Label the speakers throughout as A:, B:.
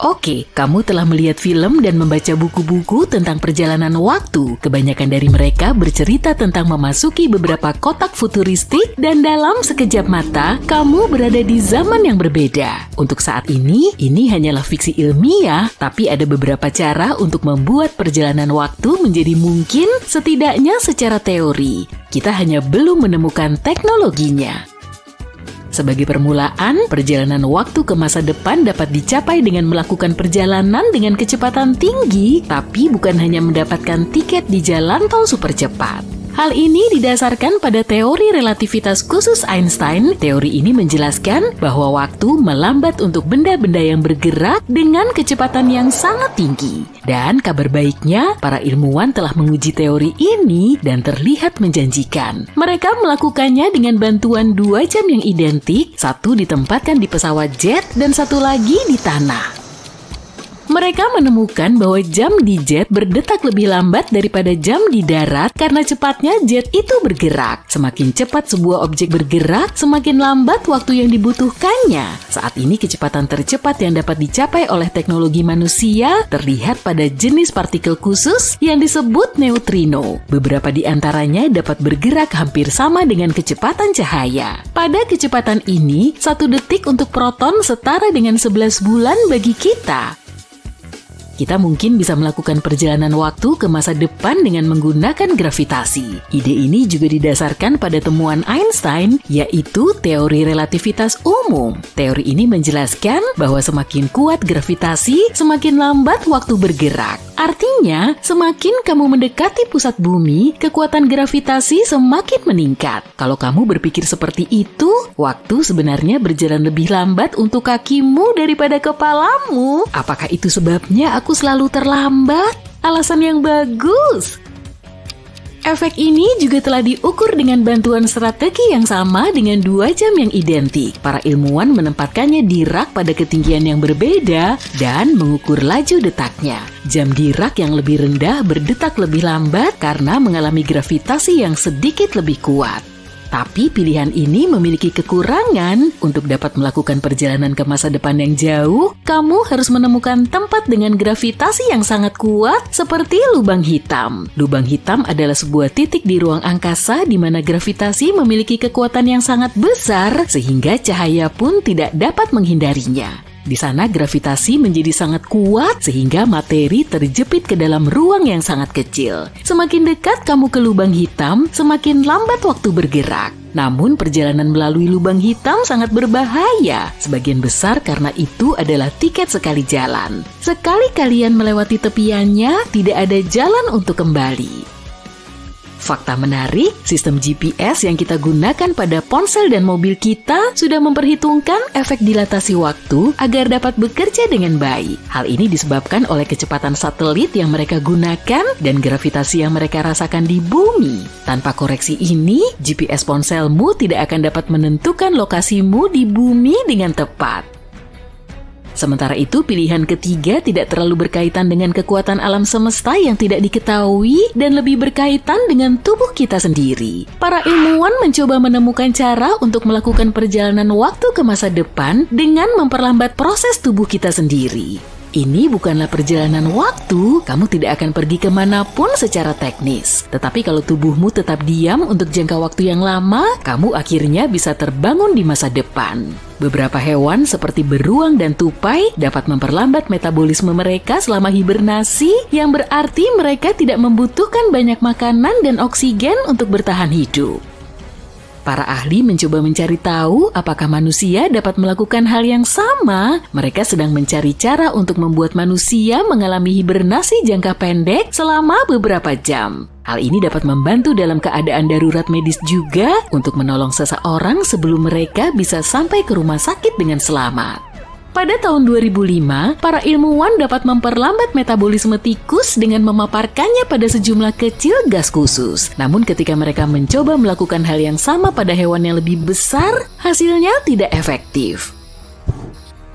A: Oke, kamu telah melihat film dan membaca buku-buku tentang perjalanan waktu. Kebanyakan dari mereka bercerita tentang memasuki beberapa kotak futuristik dan dalam sekejap mata, kamu berada di zaman yang berbeda. Untuk saat ini hanyalah fiksi ilmiah, tapi ada beberapa cara untuk membuat perjalanan waktu menjadi mungkin setidaknya secara teori. Kita hanya belum menemukan teknologinya. Sebagai permulaan, perjalanan waktu ke masa depan dapat dicapai dengan melakukan perjalanan dengan kecepatan tinggi, tapi bukan hanya mendapatkan tiket di jalan tol super cepat. Hal ini didasarkan pada teori relativitas khusus Einstein. Teori ini menjelaskan bahwa waktu melambat untuk benda-benda yang bergerak dengan kecepatan yang sangat tinggi. Dan kabar baiknya, para ilmuwan telah menguji teori ini dan terlihat menjanjikan. Mereka melakukannya dengan bantuan 2 jam yang identik, satu ditempatkan di pesawat jet dan satu lagi di tanah. Mereka menemukan bahwa jam di jet berdetak lebih lambat daripada jam di darat karena cepatnya jet itu bergerak. Semakin cepat sebuah objek bergerak, semakin lambat waktu yang dibutuhkannya. Saat ini kecepatan tercepat yang dapat dicapai oleh teknologi manusia terlihat pada jenis partikel khusus yang disebut neutrino. Beberapa di antaranya dapat bergerak hampir sama dengan kecepatan cahaya. Pada kecepatan ini, 1 detik untuk proton setara dengan 11 bulan bagi kita. Kita mungkin bisa melakukan perjalanan waktu ke masa depan dengan menggunakan gravitasi. Ide ini juga didasarkan pada temuan Einstein, yaitu teori relativitas umum. Teori ini menjelaskan bahwa semakin kuat gravitasi, semakin lambat waktu bergerak. Artinya, semakin kamu mendekati pusat bumi, kekuatan gravitasi semakin meningkat. Kalau kamu berpikir seperti itu, waktu sebenarnya berjalan lebih lambat untuk kakimu daripada kepalamu. Apakah itu sebabnya aku selalu terlambat? Alasan yang bagus. Efek ini juga telah diukur dengan bantuan strategi yang sama dengan 2 jam yang identik. Para ilmuwan menempatkannya di rak pada ketinggian yang berbeda dan mengukur laju detaknya. Jam di rak yang lebih rendah berdetak lebih lambat karena mengalami gravitasi yang sedikit lebih kuat. Tapi pilihan ini memiliki kekurangan. Untuk dapat melakukan perjalanan ke masa depan yang jauh, kamu harus menemukan tempat dengan gravitasi yang sangat kuat seperti lubang hitam. Lubang hitam adalah sebuah titik di ruang angkasa di mana gravitasi memiliki kekuatan yang sangat besar sehingga cahaya pun tidak dapat menghindarinya. Di sana gravitasi menjadi sangat kuat sehingga materi terjepit ke dalam ruang yang sangat kecil. Semakin dekat kamu ke lubang hitam, semakin lambat waktu bergerak. Namun perjalanan melalui lubang hitam sangat berbahaya. Sebagian besar karena itu adalah tiket sekali jalan. Sekali kalian melewati tepiannya, tidak ada jalan untuk kembali. Fakta menarik, sistem GPS yang kita gunakan pada ponsel dan mobil kita sudah memperhitungkan efek dilatasi waktu agar dapat bekerja dengan baik. Hal ini disebabkan oleh kecepatan satelit yang mereka gunakan dan gravitasi yang mereka rasakan di bumi. Tanpa koreksi ini, GPS ponselmu tidak akan dapat menentukan lokasimu di bumi dengan tepat. Sementara itu, pilihan ketiga tidak terlalu berkaitan dengan kekuatan alam semesta yang tidak diketahui dan lebih berkaitan dengan tubuh kita sendiri. Para ilmuwan mencoba menemukan cara untuk melakukan perjalanan waktu ke masa depan dengan memperlambat proses tubuh kita sendiri. Ini bukanlah perjalanan waktu, kamu tidak akan pergi kemanapun secara teknis. Tetapi kalau tubuhmu tetap diam untuk jangka waktu yang lama, kamu akhirnya bisa terbangun di masa depan. Beberapa hewan seperti beruang dan tupai dapat memperlambat metabolisme mereka selama hibernasi, yang berarti mereka tidak membutuhkan banyak makanan dan oksigen untuk bertahan hidup. Para ahli mencoba mencari tahu apakah manusia dapat melakukan hal yang sama. Mereka sedang mencari cara untuk membuat manusia mengalami hibernasi jangka pendek selama beberapa jam. Hal ini dapat membantu dalam keadaan darurat medis juga untuk menolong seseorang sebelum mereka bisa sampai ke rumah sakit dengan selamat. Pada tahun 2005, para ilmuwan dapat memperlambat metabolisme tikus dengan memaparkannya pada sejumlah kecil gas khusus. Namun ketika mereka mencoba melakukan hal yang sama pada hewan yang lebih besar, hasilnya tidak efektif.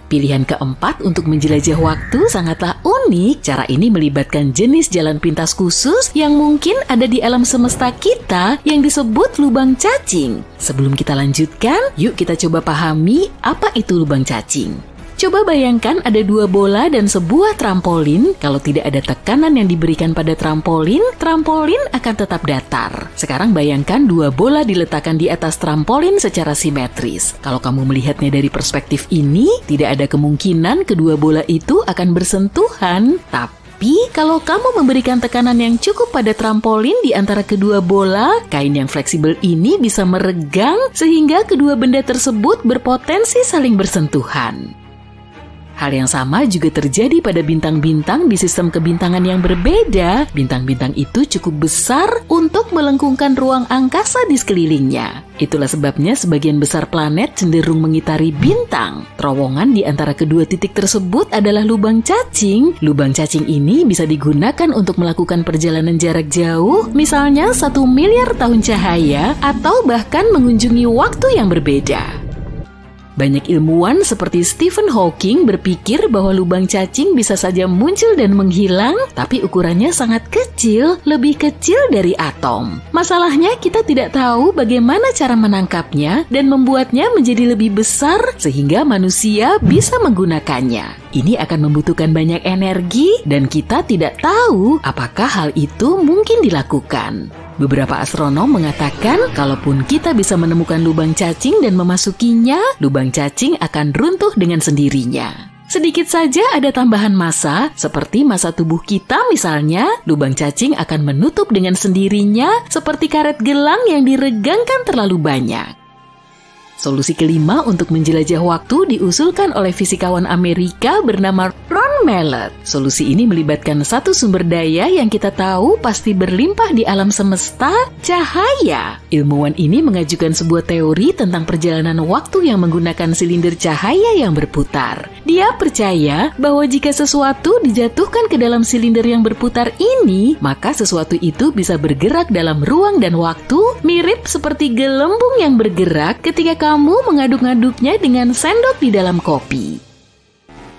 A: Pilihan keempat untuk menjelajah waktu sangatlah unik. Cara ini melibatkan jenis jalan pintas khusus yang mungkin ada di alam semesta kita yang disebut lubang cacing. Sebelum kita lanjutkan, yuk kita coba pahami apa itu lubang cacing. Coba bayangkan ada 2 bola dan sebuah trampolin. Kalau tidak ada tekanan yang diberikan pada trampolin, trampolin akan tetap datar. Sekarang bayangkan 2 bola diletakkan di atas trampolin secara simetris. Kalau kamu melihatnya dari perspektif ini, tidak ada kemungkinan kedua bola itu akan bersentuhan. Tapi, kalau kamu memberikan tekanan yang cukup pada trampolin di antara kedua bola, kain yang fleksibel ini bisa meregang sehingga kedua benda tersebut berpotensi saling bersentuhan. Hal yang sama juga terjadi pada bintang-bintang di sistem kebintangan yang berbeda. Bintang-bintang itu cukup besar untuk melengkungkan ruang angkasa di sekelilingnya. Itulah sebabnya sebagian besar planet cenderung mengitari bintang. Terowongan di antara kedua titik tersebut adalah lubang cacing. Lubang cacing ini bisa digunakan untuk melakukan perjalanan jarak jauh, misalnya 1 miliar tahun cahaya, atau bahkan mengunjungi waktu yang berbeda. Banyak ilmuwan seperti Stephen Hawking berpikir bahwa lubang cacing bisa saja muncul dan menghilang, tapi ukurannya sangat kecil, lebih kecil dari atom. Masalahnya kita tidak tahu bagaimana cara menangkapnya dan membuatnya menjadi lebih besar sehingga manusia bisa menggunakannya. Ini akan membutuhkan banyak energi dan kita tidak tahu apakah hal itu mungkin dilakukan. Beberapa astronom mengatakan, kalaupun kita bisa menemukan lubang cacing dan memasukinya, lubang cacing akan runtuh dengan sendirinya. Sedikit saja ada tambahan massa, seperti massa tubuh kita misalnya, lubang cacing akan menutup dengan sendirinya, seperti karet gelang yang diregangkan terlalu banyak. Solusi kelima untuk menjelajah waktu diusulkan oleh fisikawan Amerika bernama Ron Mallett. Solusi ini melibatkan satu sumber daya yang kita tahu pasti berlimpah di alam semesta, cahaya. Ilmuwan ini mengajukan sebuah teori tentang perjalanan waktu yang menggunakan silinder cahaya yang berputar. Dia percaya bahwa jika sesuatu dijatuhkan ke dalam silinder yang berputar ini, maka sesuatu itu bisa bergerak dalam ruang dan waktu, mirip seperti gelembung yang bergerak ketika kamu mengaduk-ngaduknya dengan sendok di dalam kopi.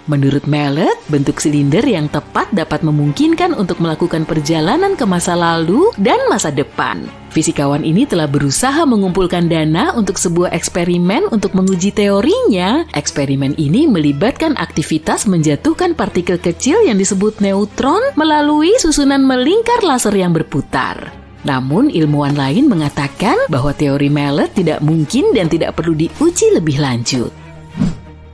A: Menurut Mallett, bentuk silinder yang tepat dapat memungkinkan untuk melakukan perjalanan ke masa lalu dan masa depan. Fisikawan ini telah berusaha mengumpulkan dana untuk sebuah eksperimen untuk menguji teorinya. Eksperimen ini melibatkan aktivitas menjatuhkan partikel kecil yang disebut neutron melalui susunan melingkar laser yang berputar. Namun, ilmuwan lain mengatakan bahwa teori Mallett tidak mungkin dan tidak perlu diuji lebih lanjut.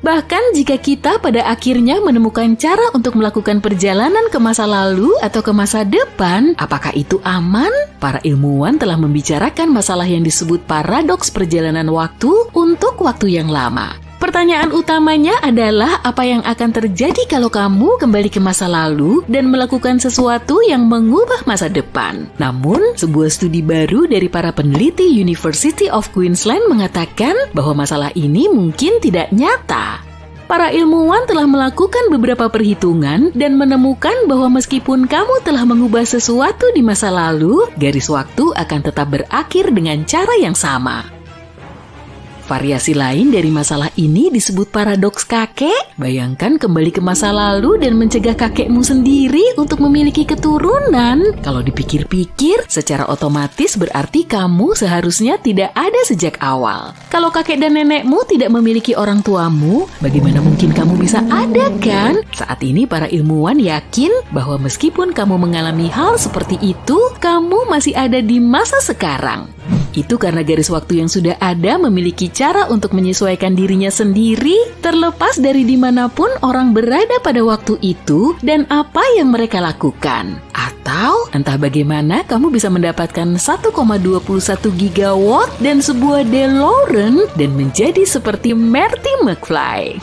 A: Bahkan jika kita pada akhirnya menemukan cara untuk melakukan perjalanan ke masa lalu atau ke masa depan, apakah itu aman? Para ilmuwan telah membicarakan masalah yang disebut paradoks perjalanan waktu untuk waktu yang lama. Pertanyaan utamanya adalah apa yang akan terjadi kalau kamu kembali ke masa lalu dan melakukan sesuatu yang mengubah masa depan. Namun, sebuah studi baru dari para peneliti University of Queensland mengatakan bahwa masalah ini mungkin tidak nyata. Para ilmuwan telah melakukan beberapa perhitungan dan menemukan bahwa meskipun kamu telah mengubah sesuatu di masa lalu, garis waktu akan tetap berakhir dengan cara yang sama. Variasi lain dari masalah ini disebut paradoks kakek. Bayangkan kembali ke masa lalu dan mencegah kakekmu sendiri untuk memiliki keturunan. Kalau dipikir-pikir, secara otomatis berarti kamu seharusnya tidak ada sejak awal. Kalau kakek dan nenekmu tidak memiliki orang tuamu, bagaimana mungkin kamu bisa ada, kan? Saat ini para ilmuwan yakin bahwa meskipun kamu mengalami hal seperti itu, kamu masih ada di masa sekarang. Itu karena garis waktu yang sudah ada memiliki cara untuk menyesuaikan dirinya sendiri, terlepas dari dimanapun orang berada pada waktu itu dan apa yang mereka lakukan. Atau entah bagaimana kamu bisa mendapatkan 1,21 gigawatt dan sebuah DeLorean dan menjadi seperti Marty McFly.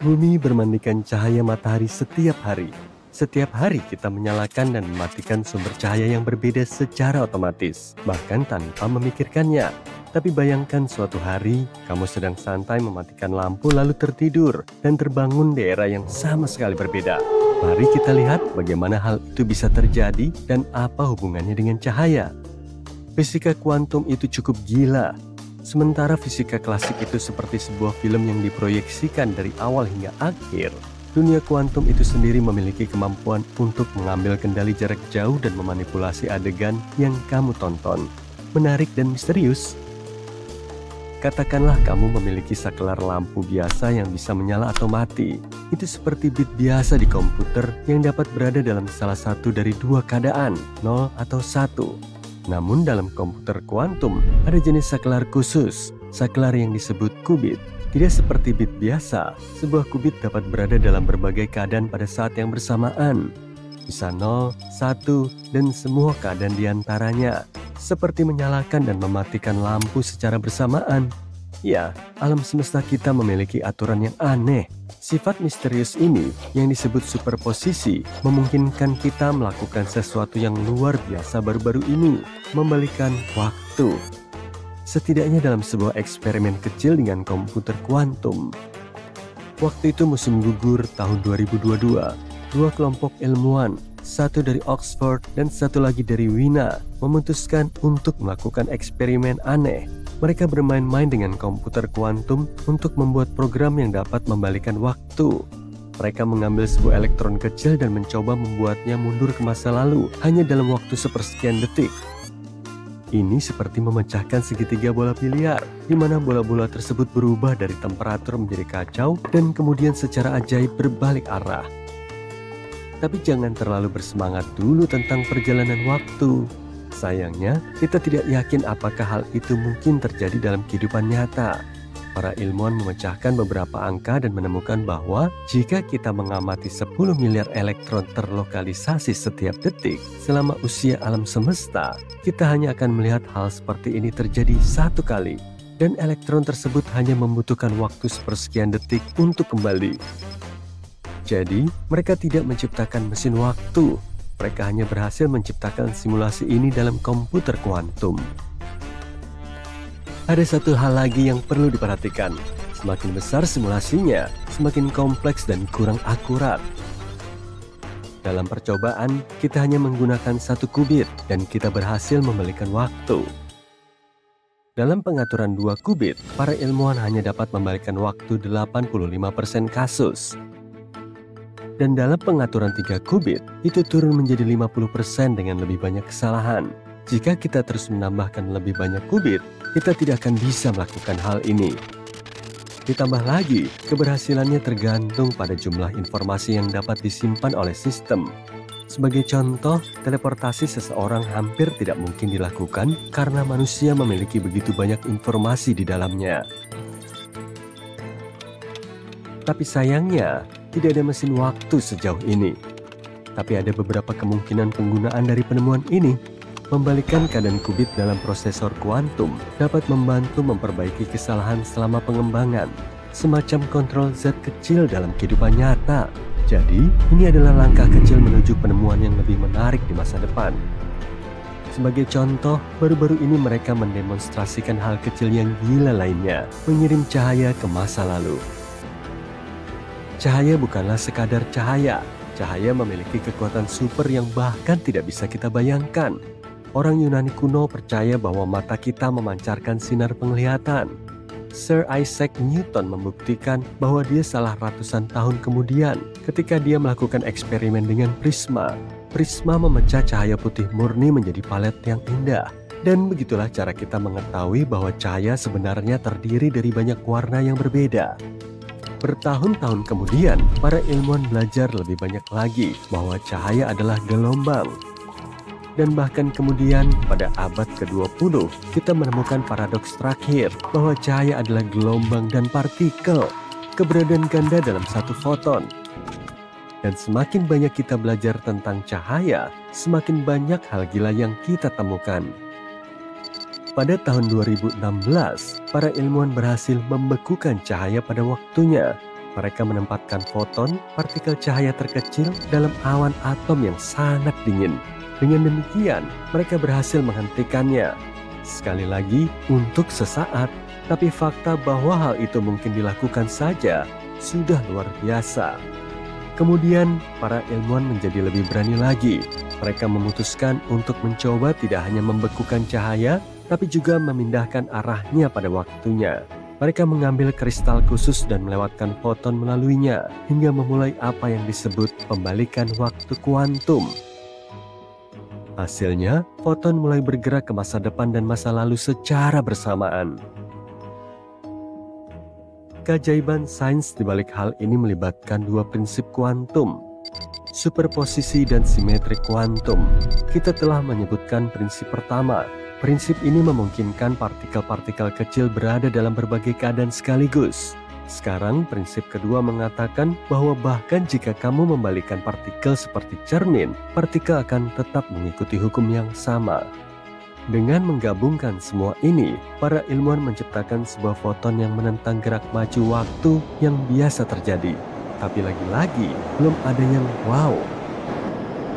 B: Bumi bermandikan cahaya matahari setiap hari. Setiap hari kita menyalakan dan mematikan sumber cahaya yang berbeda secara otomatis, bahkan tanpa memikirkannya. Tapi bayangkan suatu hari, kamu sedang santai mematikan lampu lalu tertidur dan terbangun di era yang sama sekali berbeda. Mari kita lihat bagaimana hal itu bisa terjadi dan apa hubungannya dengan cahaya. Fisika kuantum itu cukup gila. Sementara fisika klasik itu seperti sebuah film yang diproyeksikan dari awal hingga akhir. Dunia kuantum itu sendiri memiliki kemampuan untuk mengambil kendali jarak jauh dan memanipulasi adegan yang kamu tonton. Menarik dan misterius. Katakanlah kamu memiliki saklar lampu biasa yang bisa menyala atau mati. Itu seperti bit biasa di komputer yang dapat berada dalam salah satu dari dua keadaan, 0 atau 1. Namun dalam komputer kuantum ada jenis saklar khusus, saklar yang disebut qubit. Tidak seperti bit biasa, sebuah qubit dapat berada dalam berbagai keadaan pada saat yang bersamaan. Bisa 0, 1, dan semua keadaan diantaranya. Seperti menyalakan dan mematikan lampu secara bersamaan. Ya, alam semesta kita memiliki aturan yang aneh. Sifat misterius ini yang disebut superposisi memungkinkan kita melakukan sesuatu yang luar biasa baru-baru ini, membalikan waktu. Setidaknya dalam sebuah eksperimen kecil dengan komputer kuantum. Waktu itu musim gugur tahun 2022, dua kelompok ilmuwan, satu dari Oxford dan satu lagi dari Wina, memutuskan untuk melakukan eksperimen aneh. Mereka bermain-main dengan komputer kuantum untuk membuat program yang dapat membalikan waktu. Mereka mengambil sebuah elektron kecil dan mencoba membuatnya mundur ke masa lalu hanya dalam waktu sepersekian detik. Ini seperti memecahkan segitiga bola biliar, di mana bola-bola tersebut berubah dari temperatur menjadi kacau dan kemudian secara ajaib berbalik arah. Tapi jangan terlalu bersemangat dulu tentang perjalanan waktu. Sayangnya, kita tidak yakin apakah hal itu mungkin terjadi dalam kehidupan nyata. Para ilmuwan memecahkan beberapa angka dan menemukan bahwa jika kita mengamati 10 miliar elektron terlokalisasi setiap detik selama usia alam semesta, kita hanya akan melihat hal seperti ini terjadi satu kali. Dan elektron tersebut hanya membutuhkan waktu sepersekian detik untuk kembali. Jadi, mereka tidak menciptakan mesin waktu. Mereka hanya berhasil menciptakan simulasi ini dalam komputer kuantum. Ada satu hal lagi yang perlu diperhatikan. Semakin besar simulasinya, semakin kompleks dan kurang akurat. Dalam percobaan, kita hanya menggunakan satu qubit dan kita berhasil membalikan waktu. Dalam pengaturan 2 qubit, para ilmuwan hanya dapat membalikan waktu 85% kasus. Dan dalam pengaturan 3 qubit, itu turun menjadi 50% dengan lebih banyak kesalahan. Jika kita terus menambahkan lebih banyak qubit, kita tidak akan bisa melakukan hal ini. Ditambah lagi, keberhasilannya tergantung pada jumlah informasi yang dapat disimpan oleh sistem. Sebagai contoh, teleportasi seseorang hampir tidak mungkin dilakukan karena manusia memiliki begitu banyak informasi di dalamnya. Tapi sayangnya, tidak ada mesin waktu sejauh ini. Tapi ada beberapa kemungkinan penggunaan dari penemuan ini. Membalikan keadaan qubit dalam prosesor kuantum dapat membantu memperbaiki kesalahan selama pengembangan, semacam kontrol Z kecil dalam kehidupan nyata. Jadi, ini adalah langkah kecil menuju penemuan yang lebih menarik di masa depan. Sebagai contoh, baru-baru ini mereka mendemonstrasikan hal kecil yang gila lainnya, mengirim cahaya ke masa lalu. Cahaya bukanlah sekadar cahaya. Cahaya memiliki kekuatan super yang bahkan tidak bisa kita bayangkan. Orang Yunani kuno percaya bahwa mata kita memancarkan sinar penglihatan. Sir Isaac Newton membuktikan bahwa dia salah ratusan tahun kemudian ketika dia melakukan eksperimen dengan prisma. Prisma memecah cahaya putih murni menjadi palet yang indah. Dan begitulah cara kita mengetahui bahwa cahaya sebenarnya terdiri dari banyak warna yang berbeda. Bertahun-tahun kemudian, para ilmuwan belajar lebih banyak lagi bahwa cahaya adalah gelombang. Dan bahkan kemudian pada abad ke-20, kita menemukan paradoks terakhir bahwa cahaya adalah gelombang dan partikel, keberadaan ganda dalam satu foton. Dan semakin banyak kita belajar tentang cahaya, semakin banyak hal gila yang kita temukan. Pada tahun 2016, para ilmuwan berhasil membekukan cahaya pada waktunya. Mereka menempatkan foton, partikel cahaya terkecil, dalam awan atom yang sangat dingin. Dengan demikian, mereka berhasil menghentikannya. Sekali lagi, untuk sesaat, tapi fakta bahwa hal itu mungkin dilakukan saja sudah luar biasa. Kemudian, para ilmuwan menjadi lebih berani lagi. Mereka memutuskan untuk mencoba tidak hanya membekukan cahaya, tapi juga memindahkan arahnya pada waktunya. Mereka mengambil kristal khusus dan melewatkan foton melaluinya, hingga memulai apa yang disebut pembalikan waktu kuantum. Hasilnya, foton mulai bergerak ke masa depan dan masa lalu secara bersamaan. Keajaiban sains di balik hal ini melibatkan dua prinsip kuantum, superposisi dan simetri kuantum. Kita telah menyebutkan prinsip pertama. Prinsip ini memungkinkan partikel-partikel kecil berada dalam berbagai keadaan sekaligus. Sekarang prinsip kedua mengatakan bahwa bahkan jika kamu membalikkan partikel seperti cermin, partikel akan tetap mengikuti hukum yang sama. Dengan menggabungkan semua ini, para ilmuwan menciptakan sebuah foton yang menentang gerak maju waktu yang biasa terjadi. Tapi lagi-lagi, belum ada yang wow.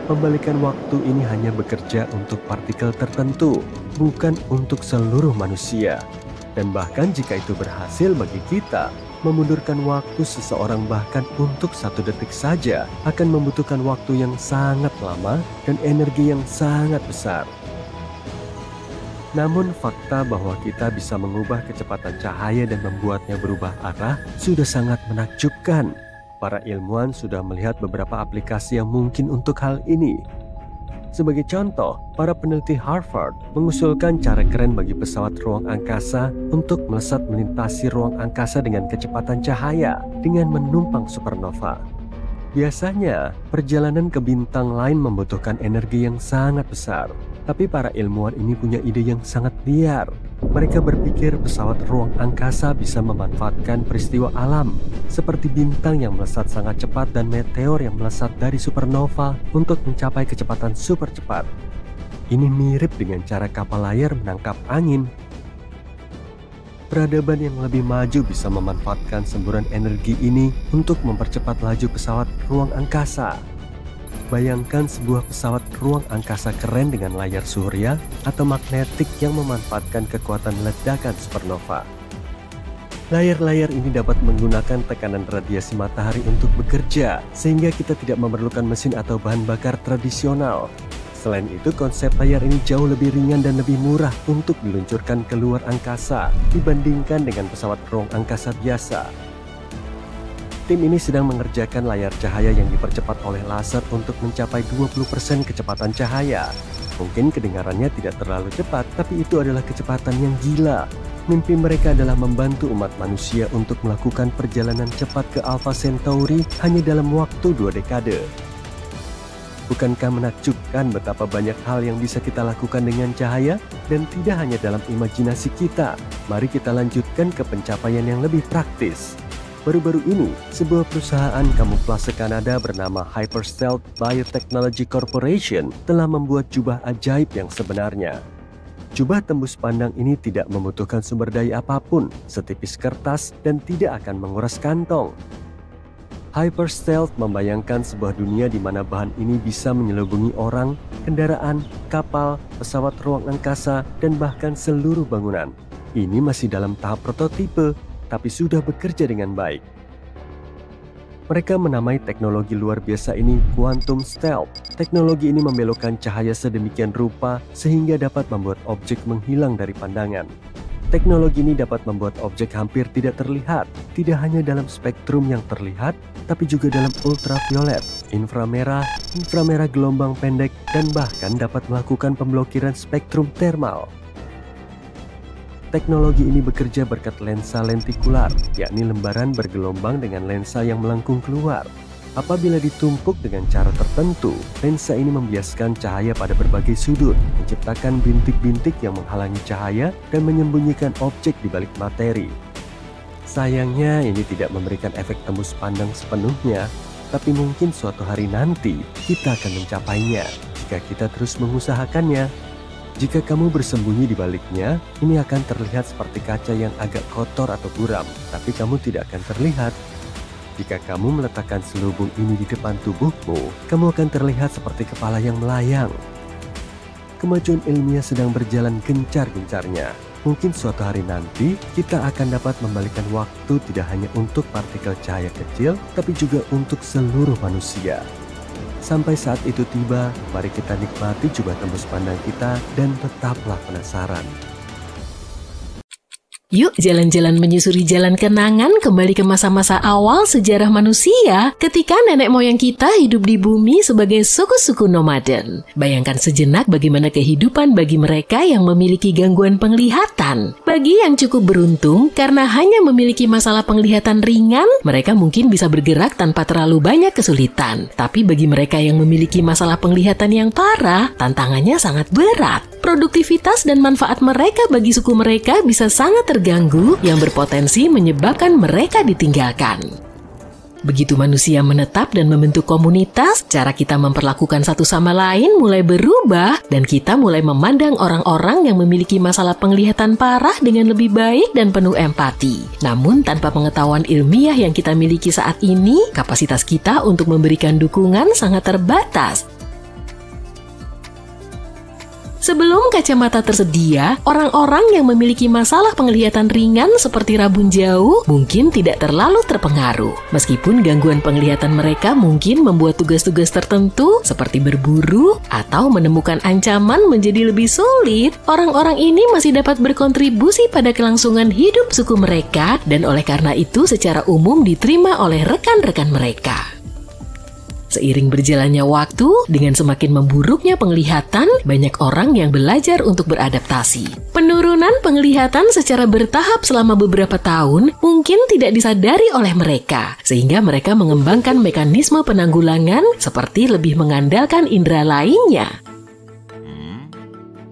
B: Pembalikan waktu ini hanya bekerja untuk partikel tertentu, bukan untuk seluruh manusia. Dan bahkan jika itu berhasil bagi kita, memundurkan waktu seseorang bahkan untuk 1 detik saja akan membutuhkan waktu yang sangat lama dan energi yang sangat besar. Namun fakta bahwa kita bisa mengubah kecepatan cahaya dan membuatnya berubah arah sudah sangat menakjubkan. Para ilmuwan sudah melihat beberapa aplikasi yang mungkin untuk hal ini. Sebagai contoh, para peneliti Harvard mengusulkan cara keren bagi pesawat ruang angkasa untuk melesat melintasi ruang angkasa dengan kecepatan cahaya dengan menumpang supernova. Biasanya, perjalanan ke bintang lain membutuhkan energi yang sangat besar. Tapi para ilmuwan ini punya ide yang sangat liar. Mereka berpikir pesawat ruang angkasa bisa memanfaatkan peristiwa alam, seperti bintang yang melesat sangat cepat dan meteor yang melesat dari supernova untuk mencapai kecepatan super cepat. Ini mirip dengan cara kapal layar menangkap angin. Peradaban yang lebih maju bisa memanfaatkan semburan energi ini untuk mempercepat laju pesawat ruang angkasa. Bayangkan sebuah pesawat ruang angkasa keren dengan layar surya atau magnetik yang memanfaatkan kekuatan ledakan supernova. Layar-layar ini dapat menggunakan tekanan radiasi matahari untuk bekerja, sehingga kita tidak memerlukan mesin atau bahan bakar tradisional. Selain itu, konsep layar ini jauh lebih ringan dan lebih murah untuk diluncurkan ke luar angkasa dibandingkan dengan pesawat ruang angkasa biasa. Tim ini sedang mengerjakan layar cahaya yang dipercepat oleh laser untuk mencapai 20% kecepatan cahaya. Mungkin kedengarannya tidak terlalu cepat, tapi itu adalah kecepatan yang gila. Mimpi mereka adalah membantu umat manusia untuk melakukan perjalanan cepat ke Alpha Centauri hanya dalam waktu 2 dekade. Bukankah menakjubkan betapa banyak hal yang bisa kita lakukan dengan cahaya? Dan tidak hanya dalam imajinasi kita. Mari kita lanjutkan ke pencapaian yang lebih praktis. Baru-baru ini, sebuah perusahaan kamuflase Kanada bernama Hyperstealth Biotechnology Corporation telah membuat jubah ajaib yang sebenarnya. Jubah tembus pandang ini tidak membutuhkan sumber daya apapun, setipis kertas dan tidak akan menguras kantong. Hyperstealth membayangkan sebuah dunia di mana bahan ini bisa menyelubungi orang, kendaraan, kapal, pesawat ruang angkasa, dan bahkan seluruh bangunan. Ini masih dalam tahap prototipe, tapi sudah bekerja dengan baik. Mereka menamai teknologi luar biasa ini Quantum Stealth. Teknologi ini membelokkan cahaya sedemikian rupa sehingga dapat membuat objek menghilang dari pandangan. Teknologi ini dapat membuat objek hampir tidak terlihat, tidak hanya dalam spektrum yang terlihat, tapi juga dalam ultraviolet, inframerah, inframerah gelombang pendek, dan bahkan dapat melakukan pemblokiran spektrum thermal. Teknologi ini bekerja berkat lensa lentikular, yakni lembaran bergelombang dengan lensa yang melengkung keluar. Apabila ditumpuk dengan cara tertentu, lensa ini membiaskan cahaya pada berbagai sudut, menciptakan bintik-bintik yang menghalangi cahaya dan menyembunyikan objek di balik materi. Sayangnya ini tidak memberikan efek tembus pandang sepenuhnya, tapi mungkin suatu hari nanti kita akan mencapainya jika kita terus mengusahakannya. Jika kamu bersembunyi di baliknya, ini akan terlihat seperti kaca yang agak kotor atau buram, tapi kamu tidak akan terlihat. Jika kamu meletakkan selubung ini di depan tubuhmu, kamu akan terlihat seperti kepala yang melayang. Kemajuan ilmiah sedang berjalan gencar-gencarnya. Mungkin suatu hari nanti, kita akan dapat membalikkan waktu tidak hanya untuk partikel cahaya kecil, tapi juga untuk seluruh manusia. Sampai saat itu tiba, mari kita nikmati jubah tembus pandang kita dan tetaplah penasaran.
A: Yuk jalan-jalan menyusuri jalan kenangan kembali ke masa-masa awal sejarah manusia ketika nenek moyang kita hidup di bumi sebagai suku-suku nomaden. Bayangkan sejenak bagaimana kehidupan bagi mereka yang memiliki gangguan penglihatan. Bagi yang cukup beruntung karena hanya memiliki masalah penglihatan ringan, mereka mungkin bisa bergerak tanpa terlalu banyak kesulitan. Tapi bagi mereka yang memiliki masalah penglihatan yang parah, tantangannya sangat berat. Produktivitas dan manfaat mereka bagi suku mereka bisa sangat terganggu yang berpotensi menyebabkan mereka ditinggalkan. Begitu manusia menetap dan membentuk komunitas, cara kita memperlakukan satu sama lain mulai berubah dan kita mulai memandang orang-orang yang memiliki masalah penglihatan parah dengan lebih baik dan penuh empati. Namun tanpa pengetahuan ilmiah yang kita miliki saat ini, kapasitas kita untuk memberikan dukungan sangat terbatas. Sebelum kacamata tersedia, orang-orang yang memiliki masalah penglihatan ringan seperti rabun jauh mungkin tidak terlalu terpengaruh. Meskipun gangguan penglihatan mereka mungkin membuat tugas-tugas tertentu seperti berburu atau menemukan ancaman menjadi lebih sulit, orang-orang ini masih dapat berkontribusi pada kelangsungan hidup suku mereka dan oleh karena itu secara umum diterima oleh rekan-rekan mereka. Seiring berjalannya waktu, dengan semakin memburuknya penglihatan, banyak orang yang belajar untuk beradaptasi. Penurunan penglihatan secara bertahap selama beberapa tahun mungkin tidak disadari oleh mereka, sehingga mereka mengembangkan mekanisme penanggulangan seperti lebih mengandalkan indera lainnya.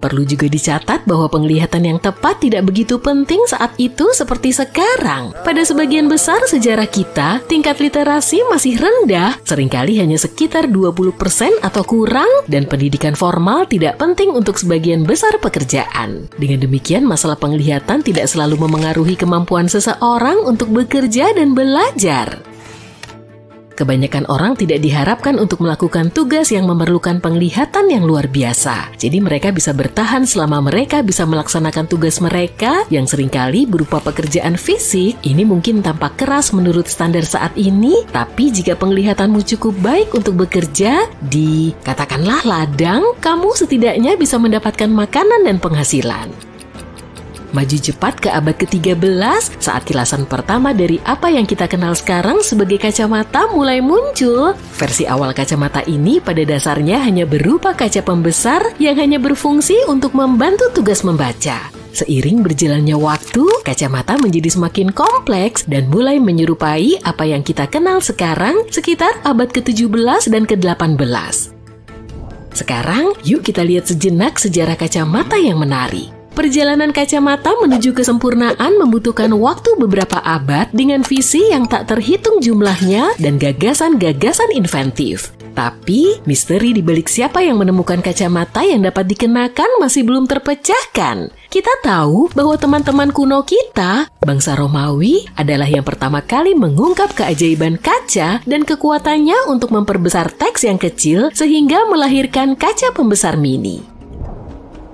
A: Perlu juga dicatat bahwa penglihatan yang tepat tidak begitu penting saat itu seperti sekarang. Pada sebagian besar sejarah kita, tingkat literasi masih rendah, seringkali hanya sekitar 20% atau kurang, dan pendidikan formal tidak penting untuk sebagian besar pekerjaan. Dengan demikian, masalah penglihatan tidak selalu memengaruhi kemampuan seseorang untuk bekerja dan belajar. Kebanyakan orang tidak diharapkan untuk melakukan tugas yang memerlukan penglihatan yang luar biasa. Jadi mereka bisa bertahan selama mereka bisa melaksanakan tugas mereka yang seringkali berupa pekerjaan fisik. Ini mungkin tampak keras menurut standar saat ini, tapi jika penglihatanmu cukup baik untuk bekerja di, katakanlah ladang, kamu setidaknya bisa mendapatkan makanan dan penghasilan. Maju cepat ke abad ke-13 saat kilasan pertama dari apa yang kita kenal sekarang sebagai kacamata mulai muncul. Versi awal kacamata ini pada dasarnya hanya berupa kaca pembesar yang hanya berfungsi untuk membantu tugas membaca. Seiring berjalannya waktu, kacamata menjadi semakin kompleks dan mulai menyerupai apa yang kita kenal sekarang sekitar abad ke-17 dan ke-18. Sekarang, yuk kita lihat sejenak sejarah kacamata yang menarik. Perjalanan kacamata menuju kesempurnaan membutuhkan waktu beberapa abad dengan visi yang tak terhitung jumlahnya dan gagasan-gagasan inventif. Tapi, misteri di balik siapa yang menemukan kacamata yang dapat dikenakan masih belum terpecahkan. Kita tahu bahwa teman-teman kuno kita, bangsa Romawi, adalah yang pertama kali mengungkap keajaiban kaca dan kekuatannya untuk memperbesar teks yang kecil sehingga melahirkan kaca pembesar mini.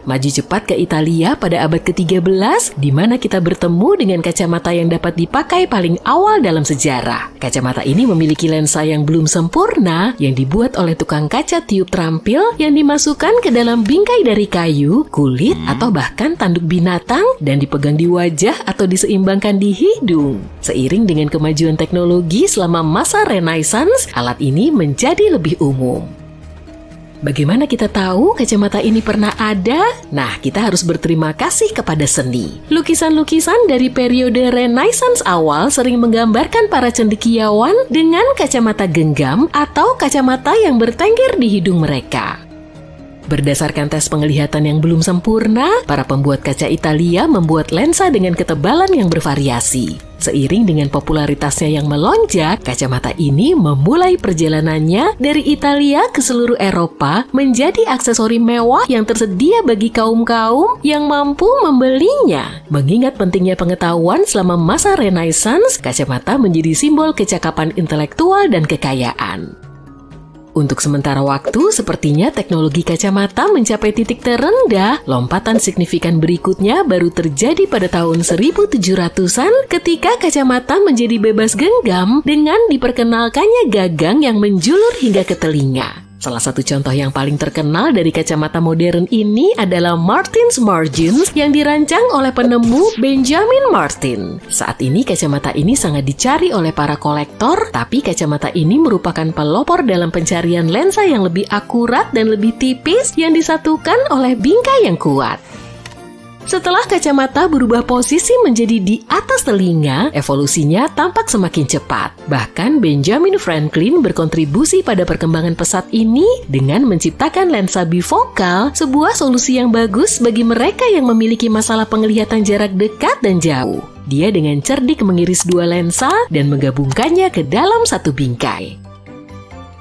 A: Maju cepat ke Italia pada abad ke-13, di mana kita bertemu dengan kacamata yang dapat dipakai paling awal dalam sejarah. Kacamata ini memiliki lensa yang belum sempurna, yang dibuat oleh tukang kaca tiup terampil yang dimasukkan ke dalam bingkai dari kayu, kulit, atau bahkan tanduk binatang dan dipegang di wajah atau diseimbangkan di hidung. Seiring dengan kemajuan teknologi selama masa Renaissance, alat ini menjadi lebih umum. Bagaimana kita tahu kacamata ini pernah ada? Nah, kita harus berterima kasih kepada seni. Lukisan-lukisan dari periode Renaissance awal sering menggambarkan para cendekiawan dengan kacamata genggam atau kacamata yang bertengger di hidung mereka. Berdasarkan tes penglihatan yang belum sempurna, para pembuat kaca Italia membuat lensa dengan ketebalan yang bervariasi. Seiring dengan popularitasnya yang melonjak, kacamata ini memulai perjalanannya dari Italia ke seluruh Eropa menjadi aksesori mewah yang tersedia bagi kaum-kaum yang mampu membelinya. Mengingat pentingnya pengetahuan selama masa Renaissance, kacamata menjadi simbol kecakapan intelektual dan kekayaan. Untuk sementara waktu, sepertinya teknologi kacamata mencapai titik terendah. Lompatan signifikan berikutnya baru terjadi pada tahun 1700-an ketika kacamata menjadi bebas genggam dengan diperkenalkannya gagang yang menjulur hingga ke telinga. Salah satu contoh yang paling terkenal dari kacamata modern ini adalah Martin's Margins yang dirancang oleh penemu Benjamin Martin. Saat ini kacamata ini sangat dicari oleh para kolektor, tapi kacamata ini merupakan pelopor dalam pencarian lensa yang lebih akurat dan lebih tipis yang disatukan oleh bingkai yang kuat. Setelah kacamata berubah posisi menjadi di atas telinga, evolusinya tampak semakin cepat. Bahkan Benjamin Franklin berkontribusi pada perkembangan pesat ini dengan menciptakan lensa bifokal, sebuah solusi yang bagus bagi mereka yang memiliki masalah penglihatan jarak dekat dan jauh. Dia dengan cerdik mengiris dua lensa dan menggabungkannya ke dalam satu bingkai.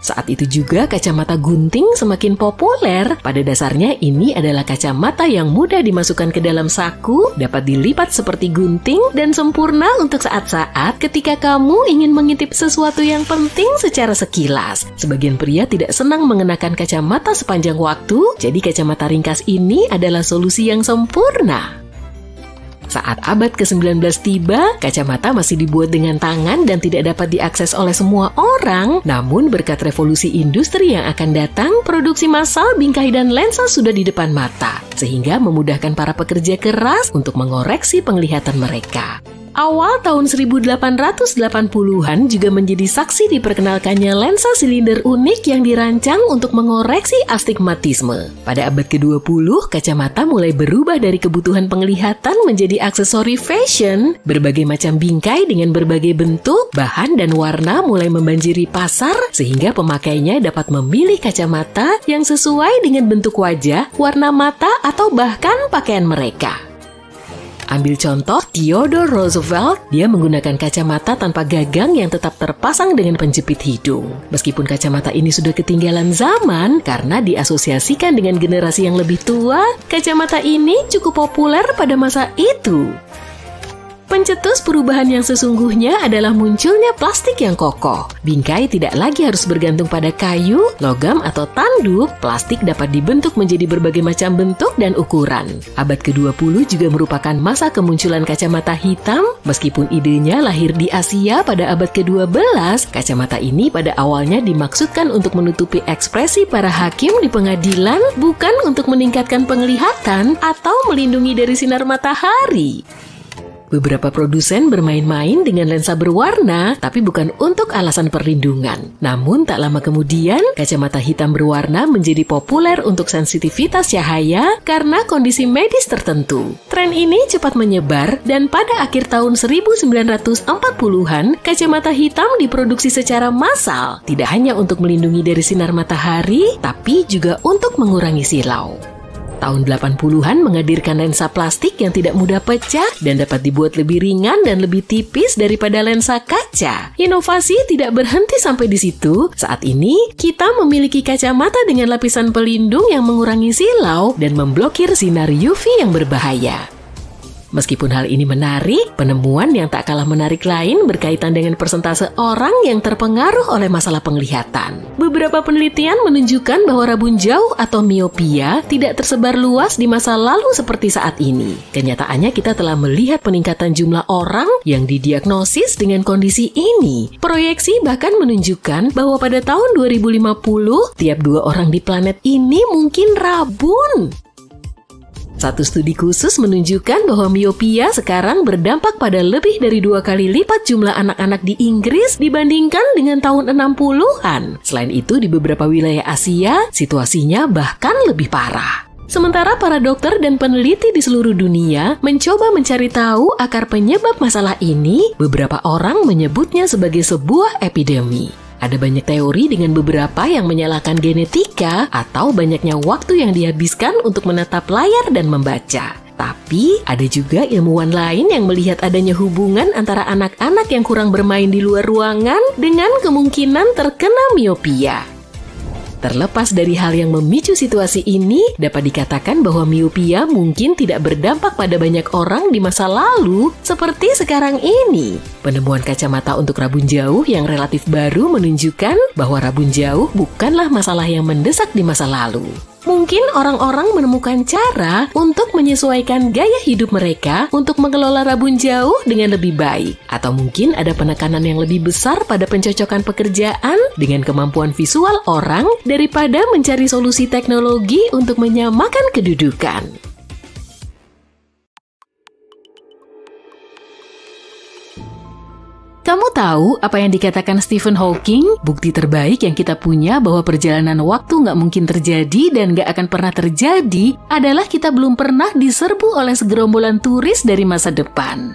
A: Saat itu juga kacamata gunting semakin populer. Pada dasarnya ini adalah kacamata yang mudah dimasukkan ke dalam saku, dapat dilipat seperti gunting, dan sempurna untuk saat-saat ketika kamu ingin mengintip sesuatu yang penting secara sekilas. Sebagian pria tidak senang mengenakan kacamata sepanjang waktu, jadi kacamata ringkas ini adalah solusi yang sempurna. Saat abad ke-19 tiba, kacamata masih dibuat dengan tangan dan tidak dapat diakses oleh semua orang. Namun berkat revolusi industri yang akan datang, produksi massal bingkai dan lensa sudah di depan mata, sehingga memudahkan para pekerja keras untuk mengoreksi penglihatan mereka. Awal tahun 1880-an juga menjadi saksi diperkenalkannya lensa silinder unik yang dirancang untuk mengoreksi astigmatisme. Pada abad ke-20, kacamata mulai berubah dari kebutuhan penglihatan menjadi aksesori fashion. Berbagai macam bingkai dengan berbagai bentuk, bahan, dan warna mulai membanjiri pasar sehingga pemakainya dapat memilih kacamata yang sesuai dengan bentuk wajah, warna mata, atau bahkan pakaian mereka. Ambil contoh Theodore Roosevelt, dia menggunakan kacamata tanpa gagang yang tetap terpasang dengan penjepit hidung. Meskipun kacamata ini sudah ketinggalan zaman karena diasosiasikan dengan generasi yang lebih tua, kacamata ini cukup populer pada masa itu. Pencetus perubahan yang sesungguhnya adalah munculnya plastik yang kokoh. Bingkai tidak lagi harus bergantung pada kayu, logam, atau tanduk. Plastik dapat dibentuk menjadi berbagai macam bentuk dan ukuran. Abad ke-20 juga merupakan masa kemunculan kacamata hitam. Meskipun idenya lahir di Asia pada abad ke-12, kacamata ini pada awalnya dimaksudkan untuk menutupi ekspresi para hakim di pengadilan, bukan untuk meningkatkan penglihatan atau melindungi dari sinar matahari. Beberapa produsen bermain-main dengan lensa berwarna, tapi bukan untuk alasan perlindungan. Namun tak lama kemudian, kacamata hitam berwarna menjadi populer untuk sensitivitas cahaya karena kondisi medis tertentu. Tren ini cepat menyebar dan pada akhir tahun 1940-an, kacamata hitam diproduksi secara massal, tidak hanya untuk melindungi dari sinar matahari, tapi juga untuk mengurangi silau. Tahun 80-an menghadirkan lensa plastik yang tidak mudah pecah dan dapat dibuat lebih ringan dan lebih tipis daripada lensa kaca. Inovasi tidak berhenti sampai di situ. Saat ini, kita memiliki kacamata dengan lapisan pelindung yang mengurangi silau dan memblokir sinar UV yang berbahaya. Meskipun hal ini menarik, penemuan yang tak kalah menarik lain berkaitan dengan persentase orang yang terpengaruh oleh masalah penglihatan. Beberapa penelitian menunjukkan bahwa rabun jauh atau miopia tidak tersebar luas di masa lalu seperti saat ini. Kenyataannya kita telah melihat peningkatan jumlah orang yang didiagnosis dengan kondisi ini. Proyeksi bahkan menunjukkan bahwa pada tahun 2050, tiap 2 orang di planet ini mungkin rabun. Satu studi khusus menunjukkan bahwa miopia sekarang berdampak pada lebih dari 2 kali lipat jumlah anak-anak di Inggris dibandingkan dengan tahun 60-an. Selain itu, di beberapa wilayah Asia, situasinya bahkan lebih parah. Sementara para dokter dan peneliti di seluruh dunia mencoba mencari tahu akar penyebab masalah ini, beberapa orang menyebutnya sebagai sebuah epidemi. Ada banyak teori dengan beberapa yang menyalahkan genetika atau banyaknya waktu yang dihabiskan untuk menatap layar dan membaca. Tapi ada juga ilmuwan lain yang melihat adanya hubungan antara anak-anak yang kurang bermain di luar ruangan dengan kemungkinan terkena miopia. Terlepas dari hal yang memicu situasi ini, dapat dikatakan bahwa miopia mungkin tidak berdampak pada banyak orang di masa lalu seperti sekarang ini. Penemuan kacamata untuk rabun jauh yang relatif baru menunjukkan bahwa rabun jauh bukanlah masalah yang mendesak di masa lalu. Mungkin orang-orang menemukan cara untuk menyesuaikan gaya hidup mereka untuk mengelola rabun jauh dengan lebih baik. Atau mungkin ada penekanan yang lebih besar pada pencocokan pekerjaan dengan kemampuan visual orang daripada mencari solusi teknologi untuk menyamakan kedudukan. Kamu tahu apa yang dikatakan Stephen Hawking? Bukti terbaik yang kita punya bahwa perjalanan waktu nggak mungkin terjadi dan nggak akan pernah terjadi adalah kita belum pernah diserbu oleh segerombolan turis dari masa depan.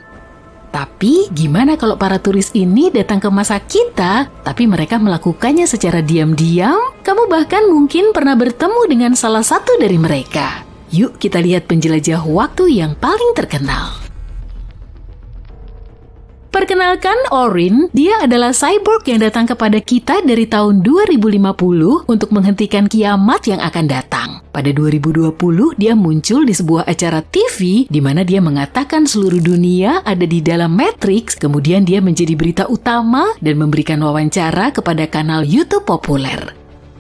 A: Tapi gimana kalau para turis ini datang ke masa kita, tapi mereka melakukannya secara diam-diam? Kamu bahkan mungkin pernah bertemu dengan salah satu dari mereka. Yuk kita lihat penjelajah waktu yang paling terkenal. Perkenalkan Orin, dia adalah cyborg yang datang kepada kita dari tahun 2050 untuk menghentikan kiamat yang akan datang. Pada 2020, dia muncul di sebuah acara TV di mana dia mengatakan seluruh dunia ada di dalam Matrix, kemudian dia menjadi berita utama dan memberikan wawancara kepada kanal YouTube populer.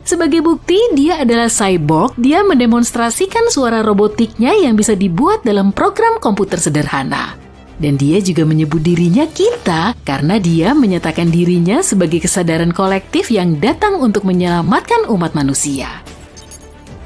A: Sebagai bukti dia adalah cyborg, dia mendemonstrasikan suara robotiknya yang bisa dibuat dalam program komputer sederhana. Dan dia juga menyebut dirinya kita karena dia menyatakan dirinya sebagai kesadaran kolektif yang datang untuk menyelamatkan umat manusia.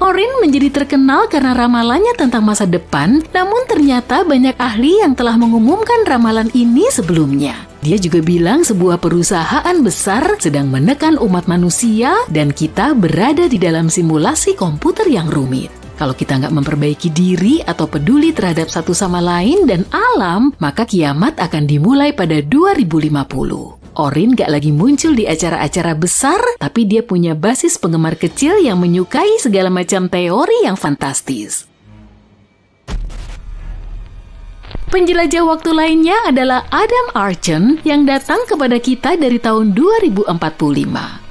A: Orin menjadi terkenal karena ramalannya tentang masa depan, namun ternyata banyak ahli yang telah mengumumkan ramalan ini sebelumnya. Dia juga bilang sebuah perusahaan besar sedang menekan umat manusia dan kita berada di dalam simulasi komputer yang rumit. Kalau kita nggak memperbaiki diri atau peduli terhadap satu sama lain dan alam, maka kiamat akan dimulai pada 2050. Orin nggak lagi muncul di acara-acara besar, tapi dia punya basis penggemar kecil yang menyukai segala macam teori yang fantastis. Penjelajah waktu lainnya adalah Adam Archen yang datang kepada kita dari tahun 2045.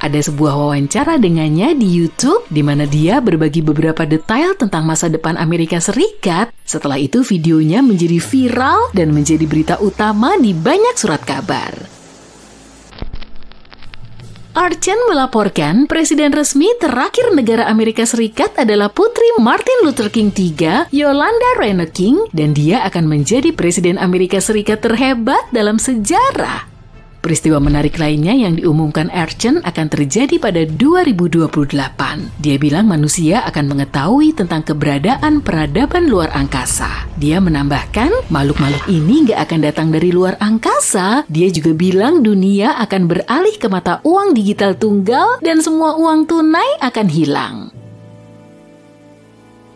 A: Ada sebuah wawancara dengannya di YouTube di mana dia berbagi beberapa detail tentang masa depan Amerika Serikat. Setelah itu videonya menjadi viral dan menjadi berita utama di banyak surat kabar. Archen melaporkan presiden resmi terakhir negara Amerika Serikat adalah putri Martin Luther King III, Yolanda Reyna King, dan dia akan menjadi presiden Amerika Serikat terhebat dalam sejarah. Peristiwa menarik lainnya yang diumumkan Archen akan terjadi pada 2028. Dia bilang manusia akan mengetahui tentang keberadaan peradaban luar angkasa. Dia menambahkan, makhluk-makhluk ini nggak akan datang dari luar angkasa. Dia juga bilang dunia akan beralih ke mata uang digital tunggal dan semua uang tunai akan hilang.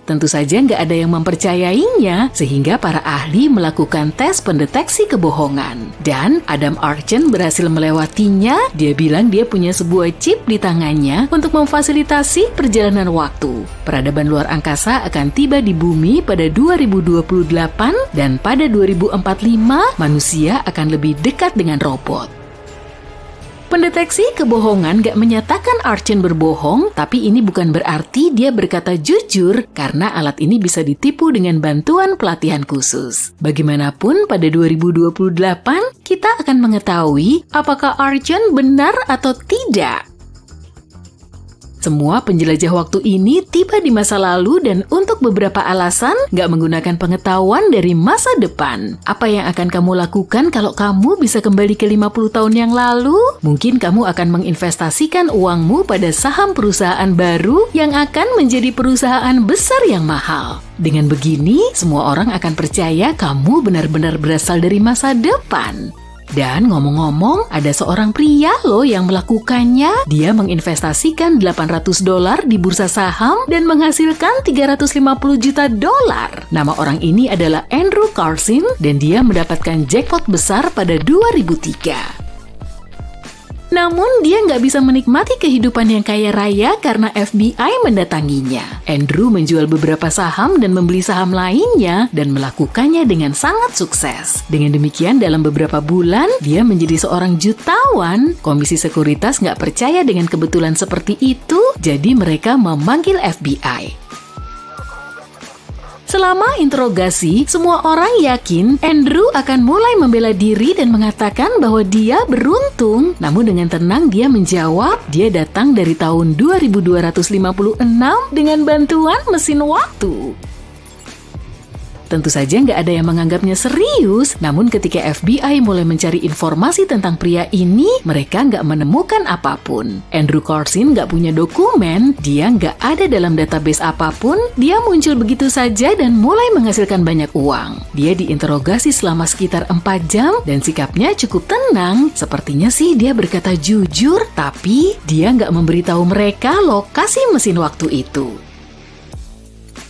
A: Tentu saja nggak ada yang mempercayainya, sehingga para ahli melakukan tes pendeteksi kebohongan. Dan Adam Archen berhasil melewatinya. Dia bilang dia punya sebuah chip di tangannya untuk memfasilitasi perjalanan waktu. Peradaban luar angkasa akan tiba di bumi pada 2028 dan pada 2045 manusia akan lebih dekat dengan robot. Pendeteksi kebohongan gak menyatakan Archen berbohong, tapi ini bukan berarti dia berkata jujur karena alat ini bisa ditipu dengan bantuan pelatihan khusus. Bagaimanapun pada 2028 kita akan mengetahui apakah Archen benar atau tidak. Semua penjelajah waktu ini tiba di masa lalu dan untuk beberapa alasan nggak menggunakan pengetahuan dari masa depan. Apa yang akan kamu lakukan kalau kamu bisa kembali ke 50 tahun yang lalu? Mungkin kamu akan menginvestasikan uangmu pada saham perusahaan baru yang akan menjadi perusahaan besar yang mahal. Dengan begini, semua orang akan percaya kamu benar-benar berasal dari masa depan. Dan ngomong-ngomong, ada seorang pria loh yang melakukannya. Dia menginvestasikan $800 di bursa saham dan menghasilkan $350 juta. Nama orang ini adalah Andrew Carson dan dia mendapatkan jackpot besar pada 2003. Namun dia nggak bisa menikmati kehidupan yang kaya raya karena FBI mendatanginya. Andrew menjual beberapa saham dan membeli saham lainnya dan melakukannya dengan sangat sukses. Dengan demikian dalam beberapa bulan dia menjadi seorang jutawan. Komisi Sekuritas nggak percaya dengan kebetulan seperti itu, jadi mereka memanggil FBI. Selama interogasi, semua orang yakin Andrew akan mulai membela diri dan mengatakan bahwa dia beruntung. Namun dengan tenang dia menjawab, dia datang dari tahun 2256 dengan bantuan mesin waktu. Tentu saja nggak ada yang menganggapnya serius, namun ketika FBI mulai mencari informasi tentang pria ini, mereka nggak menemukan apapun. Andrew Corzine nggak punya dokumen, dia nggak ada dalam database apapun, dia muncul begitu saja dan mulai menghasilkan banyak uang. Dia diinterogasi selama sekitar 4 jam dan sikapnya cukup tenang. Sepertinya sih dia berkata jujur, tapi dia nggak memberitahu mereka lokasi mesin waktu itu.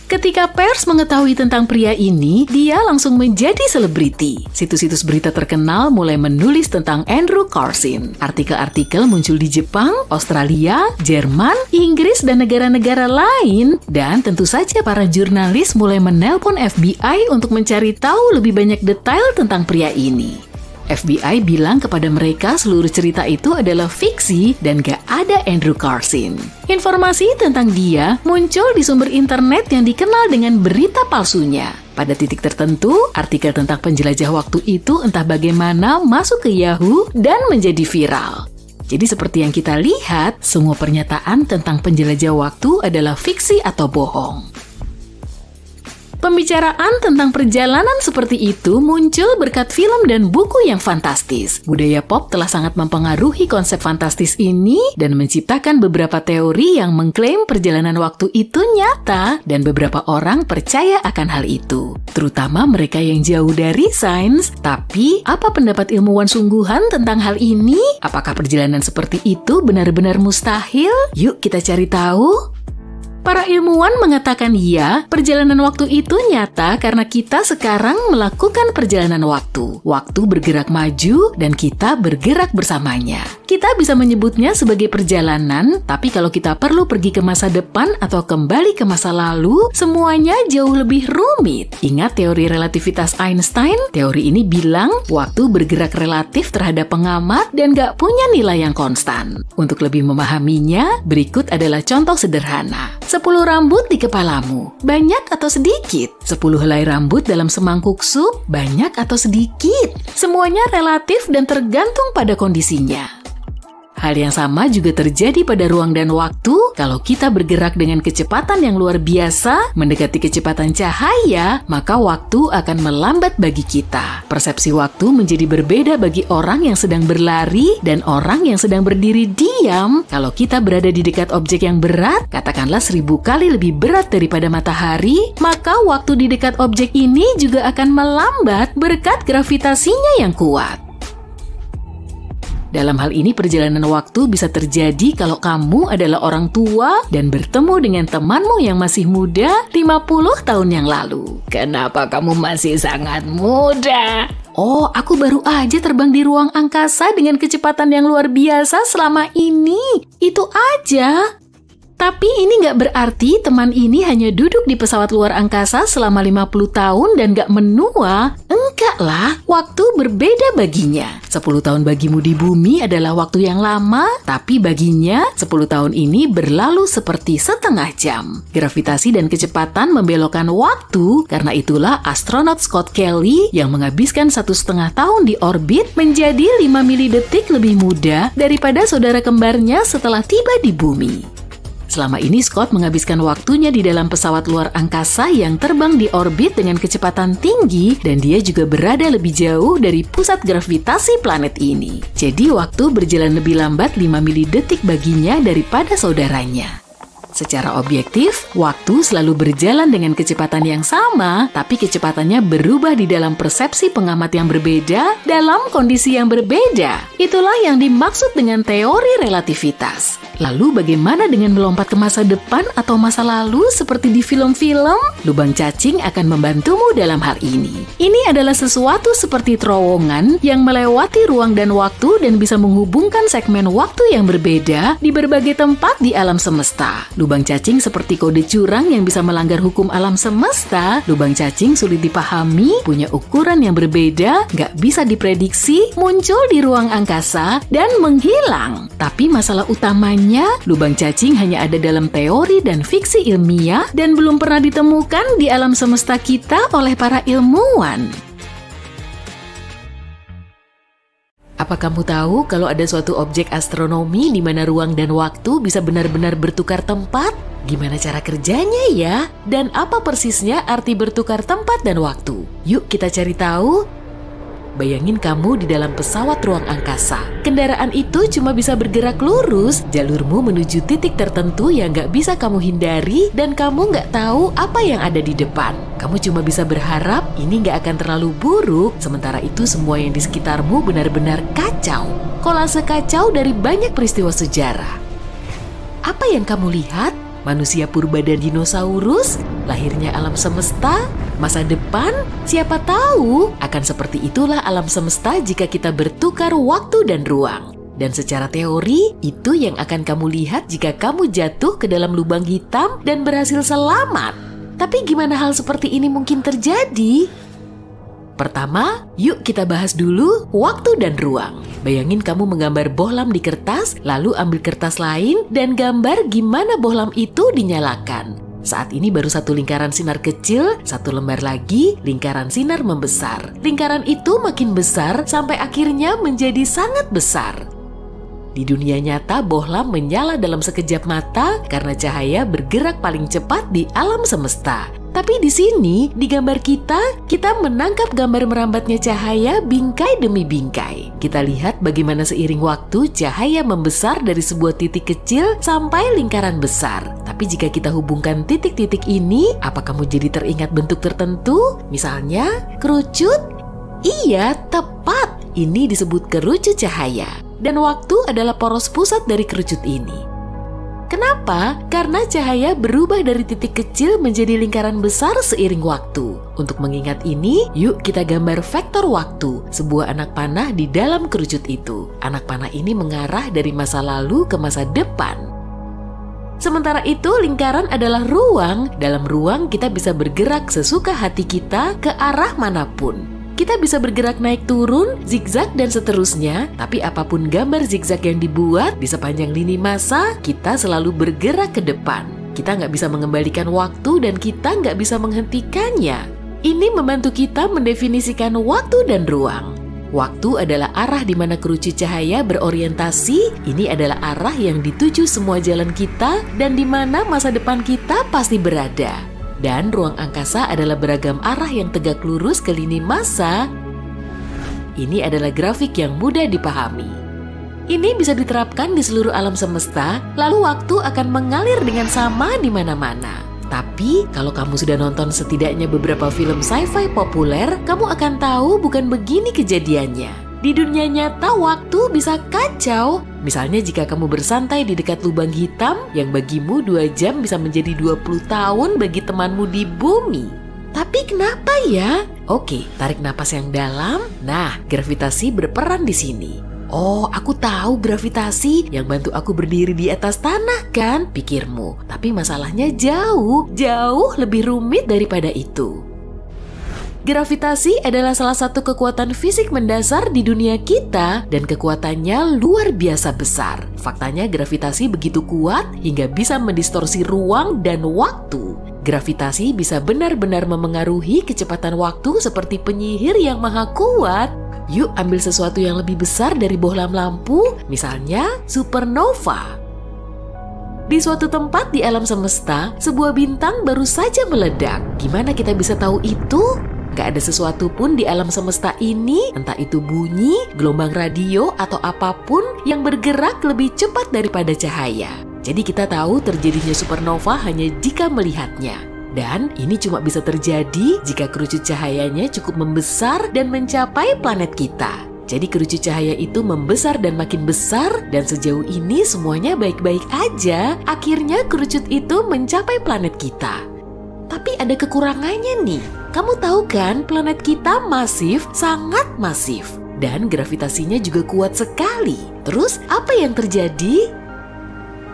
A: Ketika pers mengetahui tentang pria ini, dia langsung menjadi selebriti. Situs-situs berita terkenal mulai menulis tentang Andrew Corzine. Artikel-artikel muncul di Jepang, Australia, Jerman, Inggris, dan negara-negara lain. Dan tentu saja para jurnalis mulai menelpon FBI untuk mencari tahu lebih banyak detail tentang pria ini. FBI bilang kepada mereka seluruh cerita itu adalah fiksi dan gak ada Andrew Corzine. Informasi tentang dia muncul di sumber internet yang dikenal dengan berita palsunya. Pada titik tertentu, artikel tentang penjelajah waktu itu entah bagaimana masuk ke Yahoo dan menjadi viral. Jadi seperti yang kita lihat, semua pernyataan tentang penjelajah waktu adalah fiksi atau bohong. Pembicaraan tentang perjalanan seperti itu muncul berkat film dan buku yang fantastis. Budaya pop telah sangat mempengaruhi konsep fantastis ini dan menciptakan beberapa teori yang mengklaim perjalanan waktu itu nyata dan beberapa orang percaya akan hal itu. Terutama mereka yang jauh dari sains. Tapi, apa pendapat ilmuwan sungguhan tentang hal ini? Apakah perjalanan seperti itu benar-benar mustahil? Yuk kita cari tahu. Para ilmuwan mengatakan ya, perjalanan waktu itu nyata karena kita sekarang melakukan perjalanan waktu. Waktu bergerak maju dan kita bergerak bersamanya. Kita bisa menyebutnya sebagai perjalanan, tapi kalau kita perlu pergi ke masa depan atau kembali ke masa lalu, semuanya jauh lebih rumit. Ingat teori relativitas Einstein? Teori ini bilang waktu bergerak relatif terhadap pengamat dan gak punya nilai yang konstan. Untuk lebih memahaminya, berikut adalah contoh sederhana. 10 rambut di kepalamu, banyak atau sedikit? 10 helai rambut dalam semangkuk sup, banyak atau sedikit? Semuanya relatif dan tergantung pada kondisinya. Hal yang sama juga terjadi pada ruang dan waktu. Kalau kita bergerak dengan kecepatan yang luar biasa, mendekati kecepatan cahaya, maka waktu akan melambat bagi kita. Persepsi waktu menjadi berbeda bagi orang yang sedang berlari dan orang yang sedang berdiri diam. Kalau kita berada di dekat objek yang berat, katakanlah 1000 kali lebih berat daripada matahari, maka waktu di dekat objek ini juga akan melambat berkat gravitasinya yang kuat. Dalam hal ini perjalanan waktu bisa terjadi kalau kamu adalah orang tua dan bertemu dengan temanmu yang masih muda 50 tahun yang lalu. Kenapa kamu masih sangat muda? Oh, aku baru aja terbang di ruang angkasa dengan kecepatan yang luar biasa selama ini. Itu aja. Tapi ini nggak berarti teman ini hanya duduk di pesawat luar angkasa selama 50 tahun dan nggak menua. Enggak lah, waktu berbeda baginya. 10 tahun bagimu di bumi adalah waktu yang lama, tapi baginya 10 tahun ini berlalu seperti setengah jam. Gravitasi dan kecepatan membelokkan waktu, karena itulah astronot Scott Kelly yang menghabiskan 1,5 tahun di orbit menjadi 5 milidetik lebih muda daripada saudara kembarnya setelah tiba di bumi. Selama ini Scott menghabiskan waktunya di dalam pesawat luar angkasa yang terbang di orbit dengan kecepatan tinggi dan dia juga berada lebih jauh dari pusat gravitasi planet ini. Jadi waktu berjalan lebih lambat 5 milidetik baginya daripada saudaranya. Secara objektif, waktu selalu berjalan dengan kecepatan yang sama, tapi kecepatannya berubah di dalam persepsi pengamat yang berbeda dalam kondisi yang berbeda. Itulah yang dimaksud dengan teori relativitas. Lalu bagaimana dengan melompat ke masa depan atau masa lalu seperti di film-film? Lubang cacing akan membantumu dalam hal ini. Ini adalah sesuatu seperti terowongan yang melewati ruang dan waktu dan bisa menghubungkan segmen waktu yang berbeda di berbagai tempat di alam semesta. Lubang cacing seperti kode curang yang bisa melanggar hukum alam semesta. Lubang cacing sulit dipahami, punya ukuran yang berbeda, nggak bisa diprediksi, muncul di ruang angkasa, dan menghilang. Tapi masalah utamanya, lubang cacing hanya ada dalam teori dan fiksi ilmiah dan belum pernah ditemukan di alam semesta kita oleh para ilmuwan. Apa kamu tahu kalau ada suatu objek astronomi di mana ruang dan waktu bisa benar-benar bertukar tempat? Gimana cara kerjanya ya? Dan apa persisnya arti bertukar tempat dan waktu? Yuk kita cari tahu. Bayangin kamu di dalam pesawat ruang angkasa. Kendaraan itu cuma bisa bergerak lurus, jalurmu menuju titik tertentu yang nggak bisa kamu hindari dan kamu nggak tahu apa yang ada di depan. Kamu cuma bisa berharap ini nggak akan terlalu buruk, sementara itu semua yang di sekitarmu benar-benar kacau. Kolase kacau dari banyak peristiwa sejarah. Apa yang kamu lihat? Manusia purba dan dinosaurus? Lahirnya alam semesta? Masa depan? Siapa tahu akan seperti itulah alam semesta jika kita bertukar waktu dan ruang. Dan secara teori, itu yang akan kamu lihat jika kamu jatuh ke dalam lubang hitam dan berhasil selamat. Tapi gimana hal seperti ini mungkin terjadi? Pertama, yuk kita bahas dulu waktu dan ruang. Bayangin kamu menggambar bohlam di kertas, lalu ambil kertas lain dan gambar gimana bohlam itu dinyalakan. Saat ini baru satu lingkaran sinar kecil, satu lembar lagi, lingkaran sinar membesar. Lingkaran itu makin besar sampai akhirnya menjadi sangat besar. Di dunia nyata, bohlam menyala dalam sekejap mata karena cahaya bergerak paling cepat di alam semesta. Tapi di sini, di gambar kita menangkap gambar merambatnya cahaya bingkai demi bingkai. Kita lihat bagaimana seiring waktu cahaya membesar dari sebuah titik kecil sampai lingkaran besar. Tapi jika kita hubungkan titik-titik ini, apa kamu jadi teringat bentuk tertentu? Misalnya, kerucut? Iya, tepat. Ini disebut kerucut cahaya. Dan waktu adalah poros pusat dari kerucut ini. Kenapa? Karena cahaya berubah dari titik kecil menjadi lingkaran besar seiring waktu. Untuk mengingat ini, yuk kita gambar vektor waktu, sebuah anak panah di dalam kerucut itu. Anak panah ini mengarah dari masa lalu ke masa depan. Sementara itu, lingkaran adalah ruang. Dalam ruang kita bisa bergerak sesuka hati kita ke arah manapun. Kita bisa bergerak naik turun, zigzag, dan seterusnya. Tapi apapun gambar zigzag yang dibuat di sepanjang lini masa, kita selalu bergerak ke depan. Kita nggak bisa mengembalikan waktu dan kita nggak bisa menghentikannya. Ini membantu kita mendefinisikan waktu dan ruang. Waktu adalah arah di mana kerucut cahaya berorientasi. Ini adalah arah yang dituju semua jalan kita dan di mana masa depan kita pasti berada. Dan ruang angkasa adalah beragam arah yang tegak lurus ke lini masa. Ini adalah grafik yang mudah dipahami. Ini bisa diterapkan di seluruh alam semesta, lalu waktu akan mengalir dengan sama di mana-mana. Tapi, kalau kamu sudah nonton setidaknya beberapa film sci-fi populer, kamu akan tahu bukan begini kejadiannya. Di dunia nyata, waktu bisa kacau. Misalnya jika kamu bersantai di dekat lubang hitam, yang bagimu 2 jam bisa menjadi 20 tahun bagi temanmu di bumi. Tapi kenapa ya? Oke, tarik napas yang dalam. Nah, gravitasi berperan di sini. Oh, aku tahu gravitasi yang bantu aku berdiri di atas tanah kan, pikirmu. Tapi masalahnya jauh lebih rumit daripada itu. Gravitasi adalah salah satu kekuatan fisik mendasar di dunia kita dan kekuatannya luar biasa besar. Faktanya gravitasi begitu kuat hingga bisa mendistorsi ruang dan waktu. Gravitasi bisa benar-benar memengaruhi kecepatan waktu seperti penyihir yang maha kuat. Yuk ambil sesuatu yang lebih besar dari bohlam lampu, misalnya supernova. Di suatu tempat di alam semesta, sebuah bintang baru saja meledak. Gimana kita bisa tahu itu? Gak ada sesuatu pun di alam semesta ini, entah itu bunyi, gelombang radio, atau apapun yang bergerak lebih cepat daripada cahaya. Jadi kita tahu terjadinya supernova hanya jika melihatnya. Dan ini cuma bisa terjadi jika kerucut cahayanya cukup membesar dan mencapai planet kita. Jadi kerucut cahaya itu membesar dan makin besar, dan sejauh ini semuanya baik-baik aja. Akhirnya kerucut itu mencapai planet kita. Tapi ada kekurangannya nih. Kamu tahu kan, planet kita masif, sangat masif. Dan gravitasinya juga kuat sekali. Terus apa yang terjadi?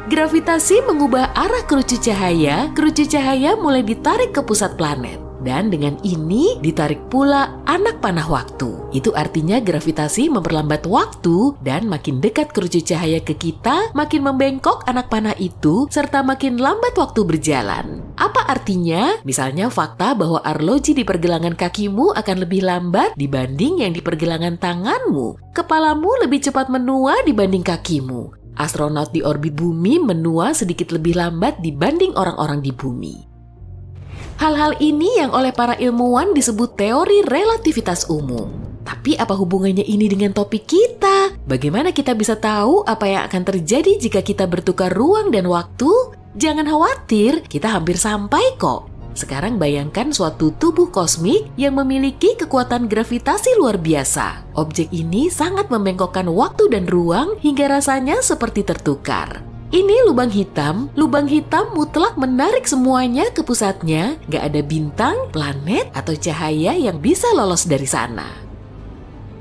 A: Gravitasi mengubah arah kerucut cahaya mulai ditarik ke pusat planet. Dan dengan ini ditarik pula anak panah waktu. Itu artinya gravitasi memperlambat waktu dan makin dekat kerucut cahaya ke kita, makin membengkok anak panah itu, serta makin lambat waktu berjalan. Apa artinya? Misalnya fakta bahwa arloji di pergelangan kakimu akan lebih lambat dibanding yang di pergelangan tanganmu. Kepalamu lebih cepat menua dibanding kakimu. Astronot di orbit bumi menua sedikit lebih lambat dibanding orang-orang di bumi. Hal-hal ini yang oleh para ilmuwan disebut teori relativitas umum. Tapi apa hubungannya ini dengan topik kita? Bagaimana kita bisa tahu apa yang akan terjadi jika kita bertukar ruang dan waktu? Jangan khawatir, kita hampir sampai kok. Sekarang bayangkan suatu tubuh kosmik yang memiliki kekuatan gravitasi luar biasa. Objek ini sangat membengkokkan waktu dan ruang hingga rasanya seperti tertukar. Ini lubang hitam mutlak menarik semuanya ke pusatnya, gak ada bintang, planet, atau cahaya yang bisa lolos dari sana.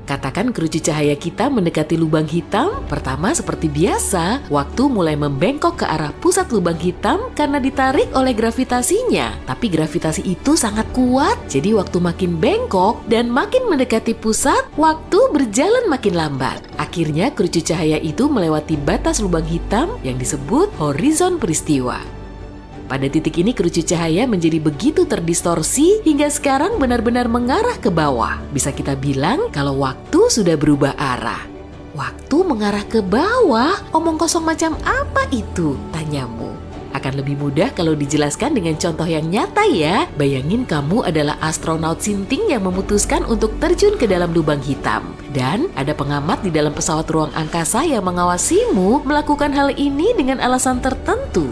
A: Katakan kerucut cahaya kita mendekati lubang hitam, pertama seperti biasa, waktu mulai membengkok ke arah pusat lubang hitam karena ditarik oleh gravitasinya. Tapi gravitasi itu sangat kuat, jadi waktu makin bengkok dan makin mendekati pusat, waktu berjalan makin lambat. Akhirnya kerucut cahaya itu melewati batas lubang hitam yang disebut horizon peristiwa. Pada titik ini kerucut cahaya menjadi begitu terdistorsi hingga sekarang benar-benar mengarah ke bawah. Bisa kita bilang kalau waktu sudah berubah arah. Waktu mengarah ke bawah? Omong kosong macam apa itu? Tanyamu. Akan lebih mudah kalau dijelaskan dengan contoh yang nyata ya. Bayangin kamu adalah astronaut sinting yang memutuskan untuk terjun ke dalam lubang hitam. Dan ada pengamat di dalam pesawat ruang angkasa yang mengawasimu melakukan hal ini dengan alasan tertentu.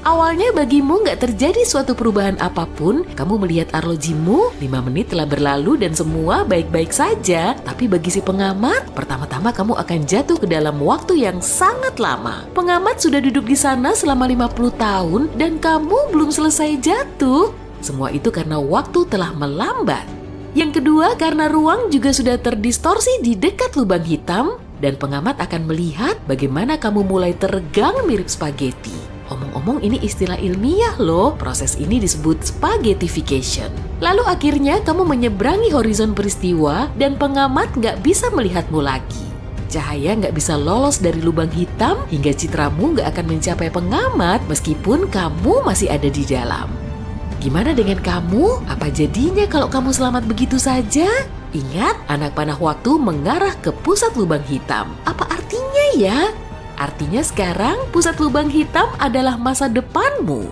A: Awalnya bagimu nggak terjadi suatu perubahan apapun, kamu melihat arlojimu, 5 menit telah berlalu dan semua baik-baik saja. Tapi bagi si pengamat, pertama-tama kamu akan jatuh ke dalam waktu yang sangat lama. Pengamat sudah duduk di sana selama 50 tahun dan kamu belum selesai jatuh. Semua itu karena waktu telah melambat. Yang kedua, karena ruang juga sudah terdistorsi di dekat lubang hitam dan pengamat akan melihat bagaimana kamu mulai teregang mirip spaghetti. Omong-omong ini istilah ilmiah loh, proses ini disebut spaghettification. Lalu akhirnya kamu menyeberangi horizon peristiwa dan pengamat nggak bisa melihatmu lagi. Cahaya nggak bisa lolos dari lubang hitam hingga citramu nggak akan mencapai pengamat meskipun kamu masih ada di dalam. Gimana dengan kamu? Apa jadinya kalau kamu selamat begitu saja? Ingat, anak panah waktu mengarah ke pusat lubang hitam. Apa artinya ya? Artinya sekarang pusat lubang hitam adalah masa depanmu.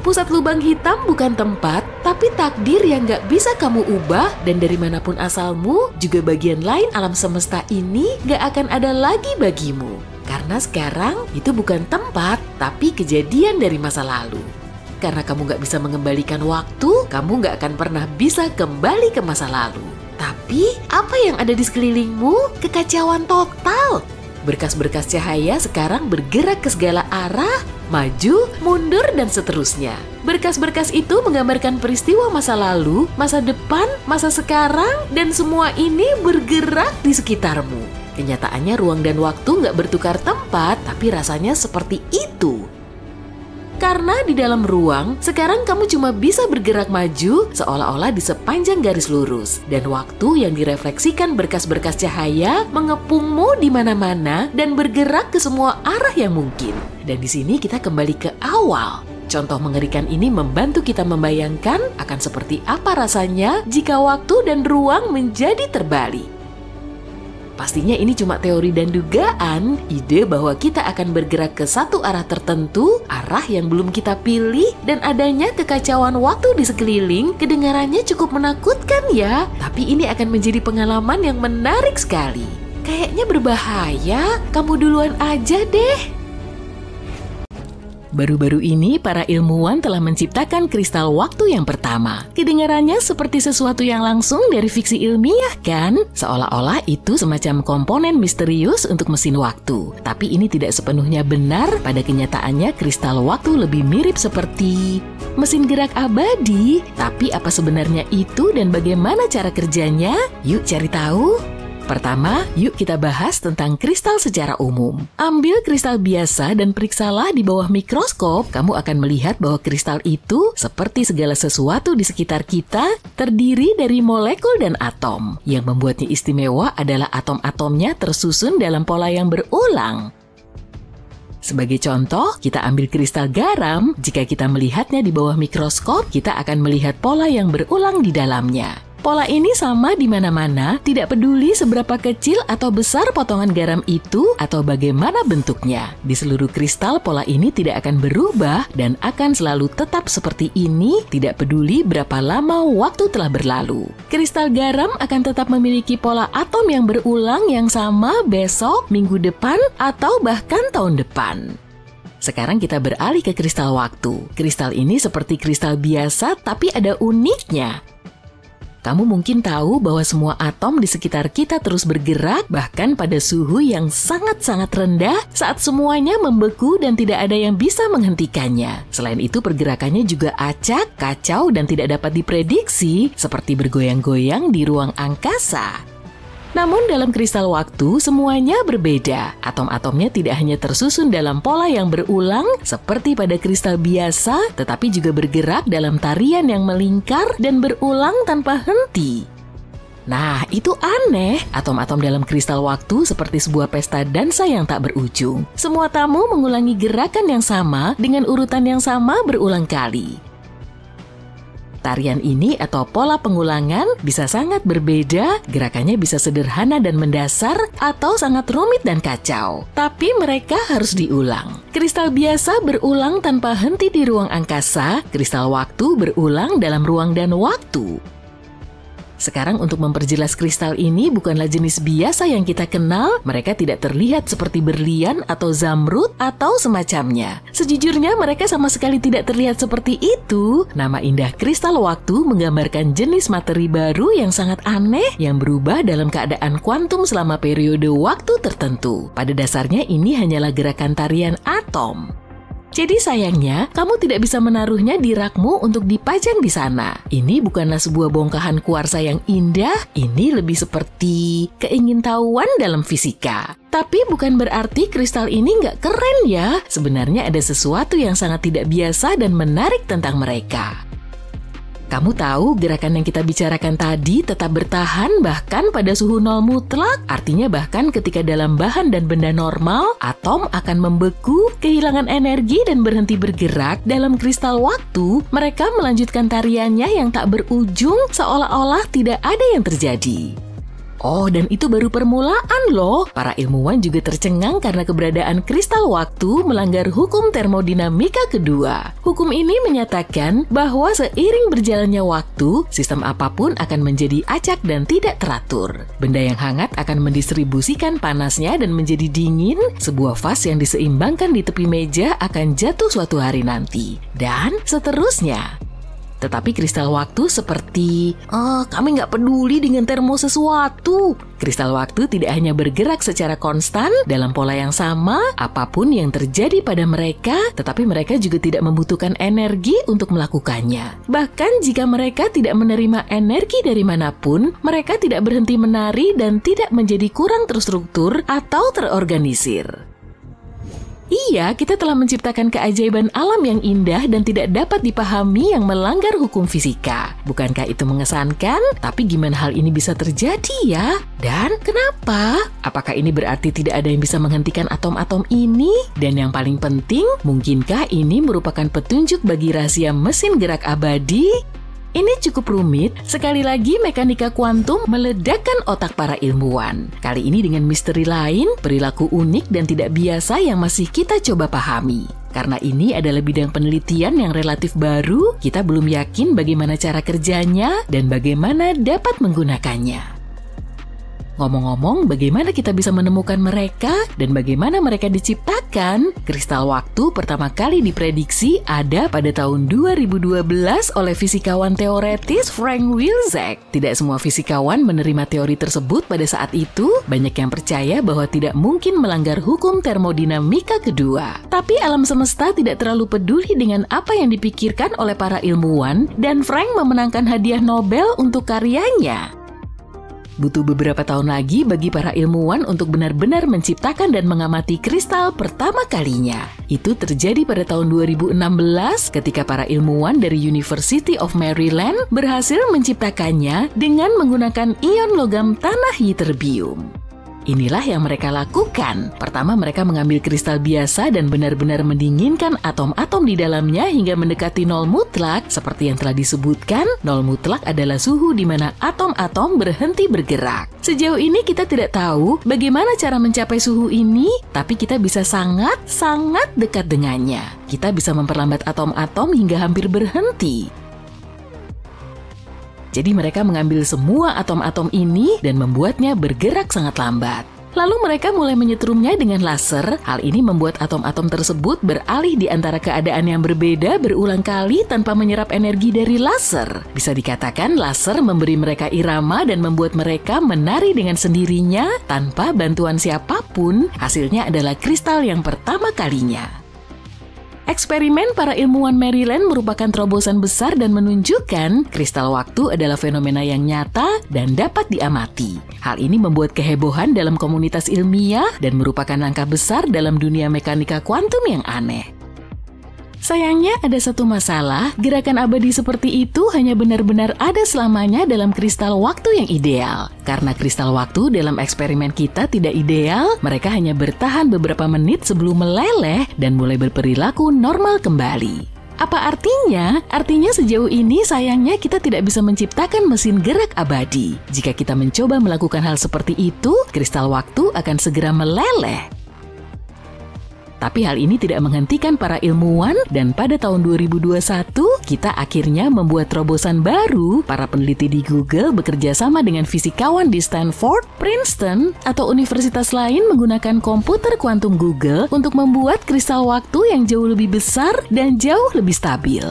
A: Pusat lubang hitam bukan tempat, tapi takdir yang gak bisa kamu ubah dan dari manapun asalmu, juga bagian lain alam semesta ini gak akan ada lagi bagimu. Karena sekarang itu bukan tempat, tapi kejadian dari masa lalu. Karena kamu gak bisa mengembalikan waktu, kamu gak akan pernah bisa kembali ke masa lalu. Tapi apa yang ada di sekelilingmu? Kekacauan total. Berkas-berkas cahaya sekarang bergerak ke segala arah, maju, mundur, dan seterusnya. Berkas-berkas itu menggambarkan peristiwa masa lalu, masa depan, masa sekarang, dan semua ini bergerak di sekitarmu. Kenyataannya ruang dan waktu nggak bertukar tempat, tapi rasanya seperti itu. Karena di dalam ruang, sekarang kamu cuma bisa bergerak maju seolah-olah di sepanjang garis lurus. Dan waktu yang direfleksikan berkas-berkas cahaya mengepungmu di mana-mana dan bergerak ke semua arah yang mungkin. Dan di sini kita kembali ke awal. Contoh mengerikan ini membantu kita membayangkan akan seperti apa rasanya jika waktu dan ruang menjadi terbalik. Pastinya ini cuma teori dan dugaan, ide bahwa kita akan bergerak ke satu arah tertentu, arah yang belum kita pilih, dan adanya kekacauan waktu di sekeliling, kedengarannya cukup menakutkan ya. Tapi ini akan menjadi pengalaman yang menarik sekali. Kayaknya berbahaya, kamu duluan aja deh. Baru-baru ini, para ilmuwan telah menciptakan kristal waktu yang pertama. Kedengarannya seperti sesuatu yang langsung dari fiksi ilmiah kan? Seolah-olah itu semacam komponen misterius untuk mesin waktu. Tapi ini tidak sepenuhnya benar. Pada kenyataannya, kristal waktu lebih mirip seperti mesin gerak abadi. Tapi apa sebenarnya itu dan bagaimana cara kerjanya? Yuk cari tahu. Pertama, yuk kita bahas tentang kristal secara umum. Ambil kristal biasa dan periksalah di bawah mikroskop, kamu akan melihat bahwa kristal itu, seperti segala sesuatu di sekitar kita, terdiri dari molekul dan atom. Yang membuatnya istimewa adalah atom-atomnya tersusun dalam pola yang berulang. Sebagai contoh, kita ambil kristal garam. Jika kita melihatnya di bawah mikroskop, kita akan melihat pola yang berulang di dalamnya. Pola ini sama di mana-mana, tidak peduli seberapa kecil atau besar potongan garam itu atau bagaimana bentuknya. Di seluruh kristal, pola ini tidak akan berubah dan akan selalu tetap seperti ini, tidak peduli berapa lama waktu telah berlalu. Kristal garam akan tetap memiliki pola atom yang berulang yang sama besok, minggu depan, atau bahkan tahun depan. Sekarang kita beralih ke kristal waktu. Kristal ini seperti kristal biasa, tapi ada uniknya. Kamu mungkin tahu bahwa semua atom di sekitar kita terus bergerak, bahkan pada suhu yang sangat-sangat rendah saat semuanya membeku dan tidak ada yang bisa menghentikannya. Selain itu, pergerakannya juga acak, kacau, dan tidak dapat diprediksi, seperti bergoyang-goyang di ruang angkasa. Namun dalam kristal waktu semuanya berbeda. Atom-atomnya tidak hanya tersusun dalam pola yang berulang seperti pada kristal biasa, tetapi juga bergerak dalam tarian yang melingkar dan berulang tanpa henti. Nah, itu aneh. Atom-atom dalam kristal waktu seperti sebuah pesta dansa yang tak berujung. Semua tamu mengulangi gerakan yang sama dengan urutan yang sama berulang kali. Tarian ini atau pola pengulangan bisa sangat berbeda, gerakannya bisa sederhana dan mendasar atau sangat rumit dan kacau. Tapi mereka harus diulang. Kristal biasa berulang tanpa henti di ruang angkasa, kristal waktu berulang dalam ruang dan waktu. Sekarang untuk memperjelas kristal ini bukanlah jenis biasa yang kita kenal, mereka tidak terlihat seperti berlian atau zamrud atau semacamnya. Sejujurnya mereka sama sekali tidak terlihat seperti itu. Nama indah kristal waktu menggambarkan jenis materi baru yang sangat aneh yang berubah dalam keadaan kuantum selama periode waktu tertentu. Pada dasarnya ini hanyalah gerakan tarian atom. Jadi sayangnya, kamu tidak bisa menaruhnya di rakmu untuk dipajang di sana. Ini bukanlah sebuah bongkahan kuarsa yang indah, ini lebih seperti keingintahuan dalam fisika. Tapi bukan berarti kristal ini nggak keren ya. Sebenarnya ada sesuatu yang sangat tidak biasa dan menarik tentang mereka. Kamu tahu gerakan yang kita bicarakan tadi tetap bertahan bahkan pada suhu nol mutlak? Artinya bahkan ketika dalam bahan dan benda normal, atom akan membeku, kehilangan energi dan berhenti bergerak. Dalam kristal waktu, mereka melanjutkan tariannya yang tak berujung seolah-olah tidak ada yang terjadi. Oh, dan itu baru permulaan loh. Para ilmuwan juga tercengang karena keberadaan kristal waktu melanggar hukum termodinamika kedua. Hukum ini menyatakan bahwa seiring berjalannya waktu, sistem apapun akan menjadi acak dan tidak teratur. Benda yang hangat akan mendistribusikan panasnya dan menjadi dingin. Sebuah vas yang diseimbangkan di tepi meja akan jatuh suatu hari nanti. Dan seterusnya. Tetapi kristal waktu seperti, kami nggak peduli dengan termo sesuatu. Kristal waktu tidak hanya bergerak secara konstan dalam pola yang sama, apapun yang terjadi pada mereka, tetapi mereka juga tidak membutuhkan energi untuk melakukannya. Bahkan jika mereka tidak menerima energi dari manapun, mereka tidak berhenti menari dan tidak menjadi kurang terstruktur atau terorganisir. Iya, kita telah menciptakan keajaiban alam yang indah dan tidak dapat dipahami yang melanggar hukum fisika. Bukankah itu mengesankan? Tapi gimana hal ini bisa terjadi ya? Dan kenapa? Apakah ini berarti tidak ada yang bisa menghentikan atom-atom ini? Dan yang paling penting, mungkinkah ini merupakan petunjuk bagi rahasia mesin gerak abadi? Ini cukup rumit, sekali lagi mekanika kuantum meledakkan otak para ilmuwan. Kali ini dengan misteri lain, perilaku unik dan tidak biasa yang masih kita coba pahami. Karena ini adalah bidang penelitian yang relatif baru, kita belum yakin bagaimana cara kerjanya dan bagaimana dapat menggunakannya. Ngomong-ngomong, bagaimana kita bisa menemukan mereka dan bagaimana mereka diciptakan? Kristal waktu pertama kali diprediksi ada pada tahun 2012 oleh fisikawan teoretis Frank Wilczek. Tidak semua fisikawan menerima teori tersebut pada saat itu. Banyak yang percaya bahwa tidak mungkin melanggar hukum termodinamika kedua. Tapi alam semesta tidak terlalu peduli dengan apa yang dipikirkan oleh para ilmuwan dan Frank memenangkan hadiah Nobel untuk karyanya. Butuh beberapa tahun lagi bagi para ilmuwan untuk benar-benar menciptakan dan mengamati kristal pertama kalinya. Itu terjadi pada tahun 2016 ketika para ilmuwan dari University of Maryland berhasil menciptakannya dengan menggunakan ion logam tanah ytterbium. Inilah yang mereka lakukan. Pertama, mereka mengambil kristal biasa dan benar-benar mendinginkan atom-atom di dalamnya hingga mendekati nol mutlak. Seperti yang telah disebutkan, nol mutlak adalah suhu di mana atom-atom berhenti bergerak. Sejauh ini kita tidak tahu bagaimana cara mencapai suhu ini, tapi kita bisa sangat dekat dengannya. Kita bisa memperlambat atom-atom hingga hampir berhenti. Jadi mereka mengambil semua atom-atom ini dan membuatnya bergerak sangat lambat. Lalu mereka mulai menyetrumnya dengan laser. Hal ini membuat atom-atom tersebut beralih di antara keadaan yang berbeda berulang kali tanpa menyerap energi dari laser. Bisa dikatakan laser memberi mereka irama dan membuat mereka menari dengan sendirinya tanpa bantuan siapapun. Hasilnya adalah kristal yang pertama kalinya. Eksperimen para ilmuwan Maryland merupakan terobosan besar dan menunjukkan kristal waktu adalah fenomena yang nyata dan dapat diamati. Hal ini membuat kehebohan dalam komunitas ilmiah dan merupakan langkah besar dalam dunia mekanika kuantum yang aneh. Sayangnya ada satu masalah, gerakan abadi seperti itu hanya benar-benar ada selamanya dalam kristal waktu yang ideal. Karena kristal waktu dalam eksperimen kita tidak ideal, mereka hanya bertahan beberapa menit sebelum meleleh dan mulai berperilaku normal kembali. Apa artinya? Artinya sejauh ini sayangnya kita tidak bisa menciptakan mesin gerak abadi. Jika kita mencoba melakukan hal seperti itu, kristal waktu akan segera meleleh. Tapi hal ini tidak menghentikan para ilmuwan dan pada tahun 2021 kita akhirnya membuat terobosan baru. Para peneliti di Google bekerja sama dengan fisikawan di Stanford, Princeton, atau universitas lain menggunakan komputer kuantum Google untuk membuat kristal waktu yang jauh lebih besar dan jauh lebih stabil.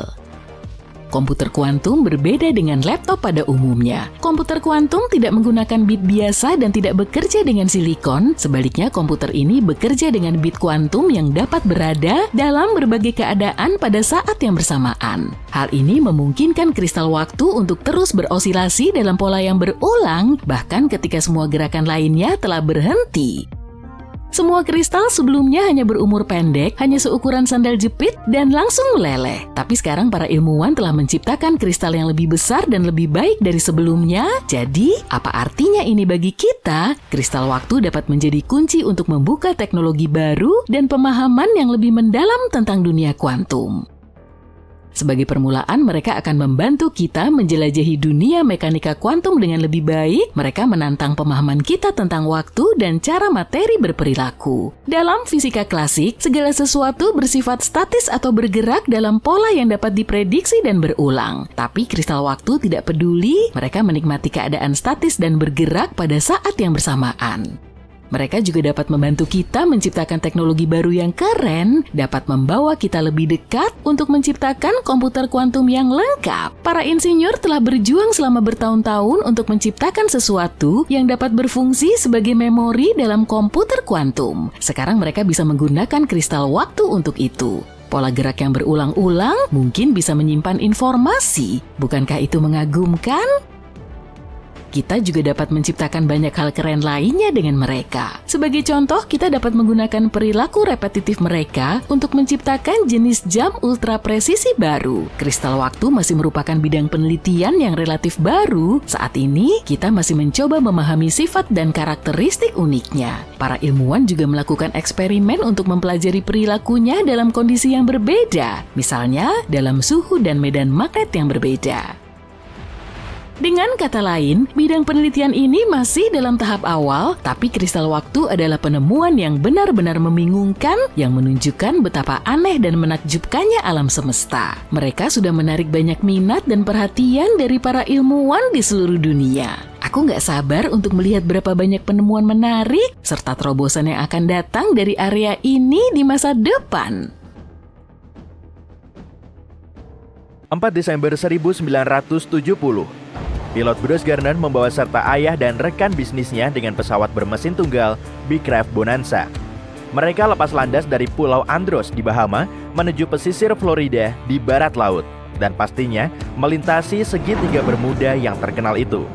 A: Komputer kuantum berbeda dengan laptop pada umumnya. Komputer kuantum tidak menggunakan bit biasa dan tidak bekerja dengan silikon. Sebaliknya, komputer ini bekerja dengan bit kuantum yang dapat berada dalam berbagai keadaan pada saat yang bersamaan. Hal ini memungkinkan kristal waktu untuk terus berosilasi dalam pola yang berulang, bahkan ketika semua gerakan lainnya telah berhenti. Semua kristal sebelumnya hanya berumur pendek, hanya seukuran sandal jepit, dan langsung meleleh. Tapi sekarang para ilmuwan telah menciptakan kristal yang lebih besar dan lebih baik dari sebelumnya. Jadi, apa artinya ini bagi kita? Kristal waktu dapat menjadi kunci untuk membuka teknologi baru dan pemahaman yang lebih mendalam tentang dunia kuantum. Sebagai permulaan, mereka akan membantu kita menjelajahi dunia mekanika kuantum dengan lebih baik. Mereka menantang pemahaman kita tentang waktu dan cara materi berperilaku. Dalam fisika klasik, segala sesuatu bersifat statis atau bergerak dalam pola yang dapat diprediksi dan berulang. Tapi kristal waktu tidak peduli, mereka menikmati keadaan statis dan bergerak pada saat yang bersamaan. Mereka juga dapat membantu kita menciptakan teknologi baru yang keren, dapat membawa kita lebih dekat untuk menciptakan komputer kuantum yang lengkap. Para insinyur telah berjuang selama bertahun-tahun untuk menciptakan sesuatu yang dapat berfungsi sebagai memori dalam komputer kuantum. Sekarang mereka bisa menggunakan kristal waktu untuk itu. Pola gerak yang berulang-ulang mungkin bisa menyimpan informasi. Bukankah itu mengagumkan? Kita juga dapat menciptakan banyak hal keren lainnya dengan mereka. Sebagai contoh, kita dapat menggunakan perilaku repetitif mereka untuk menciptakan jenis jam ultra presisi baru. Kristal waktu masih merupakan bidang penelitian yang relatif baru. Saat ini, kita masih mencoba memahami sifat dan karakteristik uniknya. Para ilmuwan juga melakukan eksperimen untuk mempelajari perilakunya dalam kondisi yang berbeda. Misalnya, dalam suhu dan medan magnet yang berbeda. Dengan kata lain, bidang penelitian ini masih dalam tahap awal, tapi kristal waktu adalah penemuan yang benar-benar membingungkan yang menunjukkan betapa aneh dan menakjubkannya alam semesta. Mereka sudah menarik banyak minat dan perhatian dari para ilmuwan di seluruh dunia. Aku nggak sabar untuk melihat berapa banyak penemuan menarik serta terobosan yang akan datang dari area ini di masa depan.
C: 4 Desember 1970, pilot Bruce Garner membawa serta ayah dan rekan bisnisnya dengan pesawat bermesin tunggal Beechcraft Bonanza. Mereka lepas landas dari Pulau Andros di Bahama menuju pesisir Florida di barat laut dan pastinya melintasi segitiga Bermuda yang terkenal itu.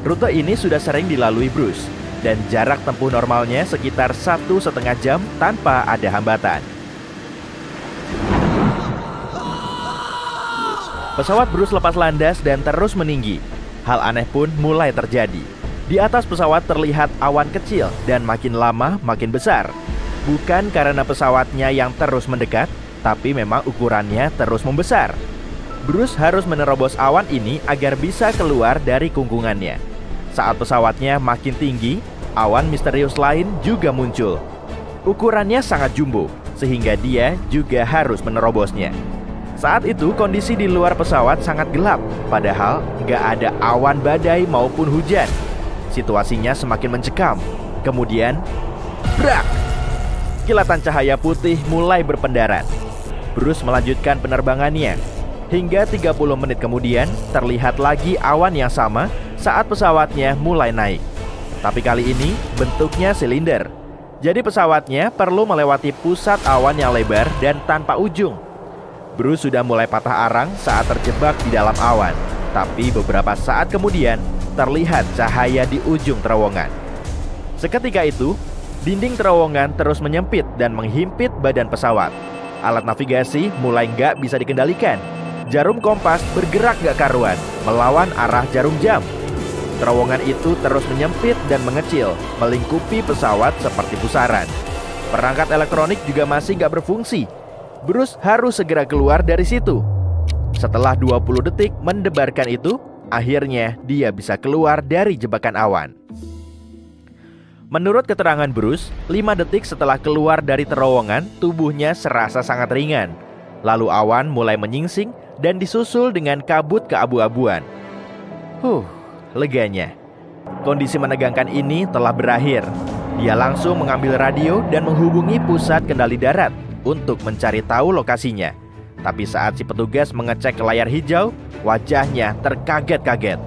C: Rute ini sudah sering dilalui Bruce, dan jarak tempuh normalnya sekitar 1,5 jam tanpa ada hambatan. Pesawat Bruce lepas landas dan terus meninggi. Hal aneh pun mulai terjadi. Di atas pesawat terlihat awan kecil dan makin lama makin besar. Bukan karena pesawatnya yang terus mendekat, tapi memang ukurannya terus membesar. Bruce harus menerobos awan ini agar bisa keluar dari kungkungannya. Saat pesawatnya makin tinggi, awan misterius lain juga muncul. Ukurannya sangat jumbo, sehingga dia juga harus menerobosnya. Saat itu kondisi di luar pesawat sangat gelap, padahal nggak ada awan badai maupun hujan. Situasinya semakin mencekam. Kemudian, brak! Kilatan cahaya putih mulai berpendaran. Bruce melanjutkan penerbangannya. Hingga 30 menit kemudian, terlihat lagi awan yang sama saat pesawatnya mulai naik. Tapi kali ini bentuknya silinder. Jadi pesawatnya perlu melewati pusat awan yang lebar dan tanpa ujung. Bruce sudah mulai patah arang saat terjebak di dalam awan. Tapi beberapa saat kemudian, terlihat cahaya di ujung terowongan. Seketika itu, dinding terowongan terus menyempit dan menghimpit badan pesawat. Alat navigasi mulai nggak bisa dikendalikan. Jarum kompas bergerak nggak karuan, melawan arah jarum jam. Terowongan itu terus menyempit dan mengecil, melingkupi pesawat seperti pusaran. Perangkat elektronik juga masih nggak berfungsi. Bruce harus segera keluar dari situ. Setelah 20 detik mendebarkan itu, akhirnya dia bisa keluar dari jebakan awan. Menurut keterangan Bruce, 5 detik setelah keluar dari terowongan, tubuhnya serasa sangat ringan. Lalu awan mulai menyingsing dan disusul dengan kabut keabu-abuan. Leganya. Kondisi menegangkan ini telah berakhir. Dia langsung mengambil radio dan menghubungi pusat kendali darat untuk mencari tahu lokasinya. Tapi saat si petugas mengecek ke layar hijau, wajahnya terkaget-kaget.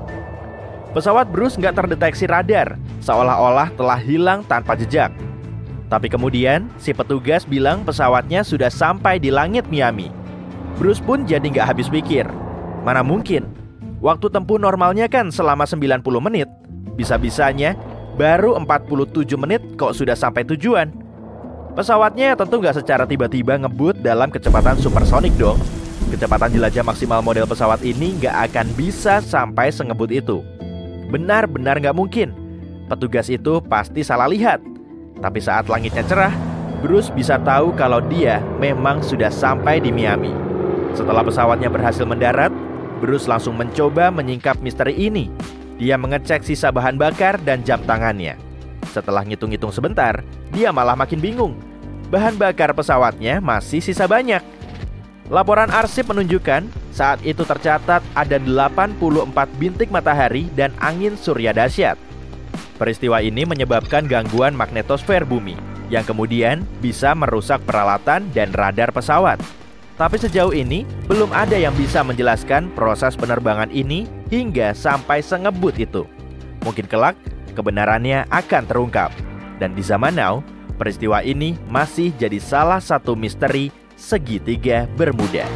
C: Pesawat Bruce nggak terdeteksi radar, seolah-olah telah hilang tanpa jejak. Tapi kemudian, si petugas bilang pesawatnya sudah sampai di langit Miami. Bruce pun jadi nggak habis pikir. Mana mungkin? Waktu tempuh normalnya kan selama 90 menit. Bisa-bisanya baru 47 menit kok sudah sampai tujuan. Pesawatnya tentu nggak secara tiba-tiba ngebut dalam kecepatan supersonik dong. Kecepatan jelajah maksimal model pesawat ini nggak akan bisa sampai sengebut itu. Benar-benar nggak mungkin. Petugas itu pasti salah lihat. Tapi saat langitnya cerah, Bruce bisa tahu kalau dia memang sudah sampai di Miami. Setelah pesawatnya berhasil mendarat, Bruce langsung mencoba menyingkap misteri ini. Dia mengecek sisa bahan bakar dan jam tangannya. Setelah ngitung-ngitung sebentar, dia malah makin bingung. Bahan bakar pesawatnya masih sisa banyak. Laporan arsip menunjukkan saat itu tercatat ada 84 bintik matahari dan angin surya dahsyat. Peristiwa ini menyebabkan gangguan magnetosfer bumi yang kemudian bisa merusak peralatan dan radar pesawat. Tapi sejauh ini belum ada yang bisa menjelaskan proses penerbangan ini hingga sampai sengebut itu. Mungkin kelak kebenarannya akan terungkap. Dan di zaman now, peristiwa ini masih jadi salah satu misteri segitiga Bermuda.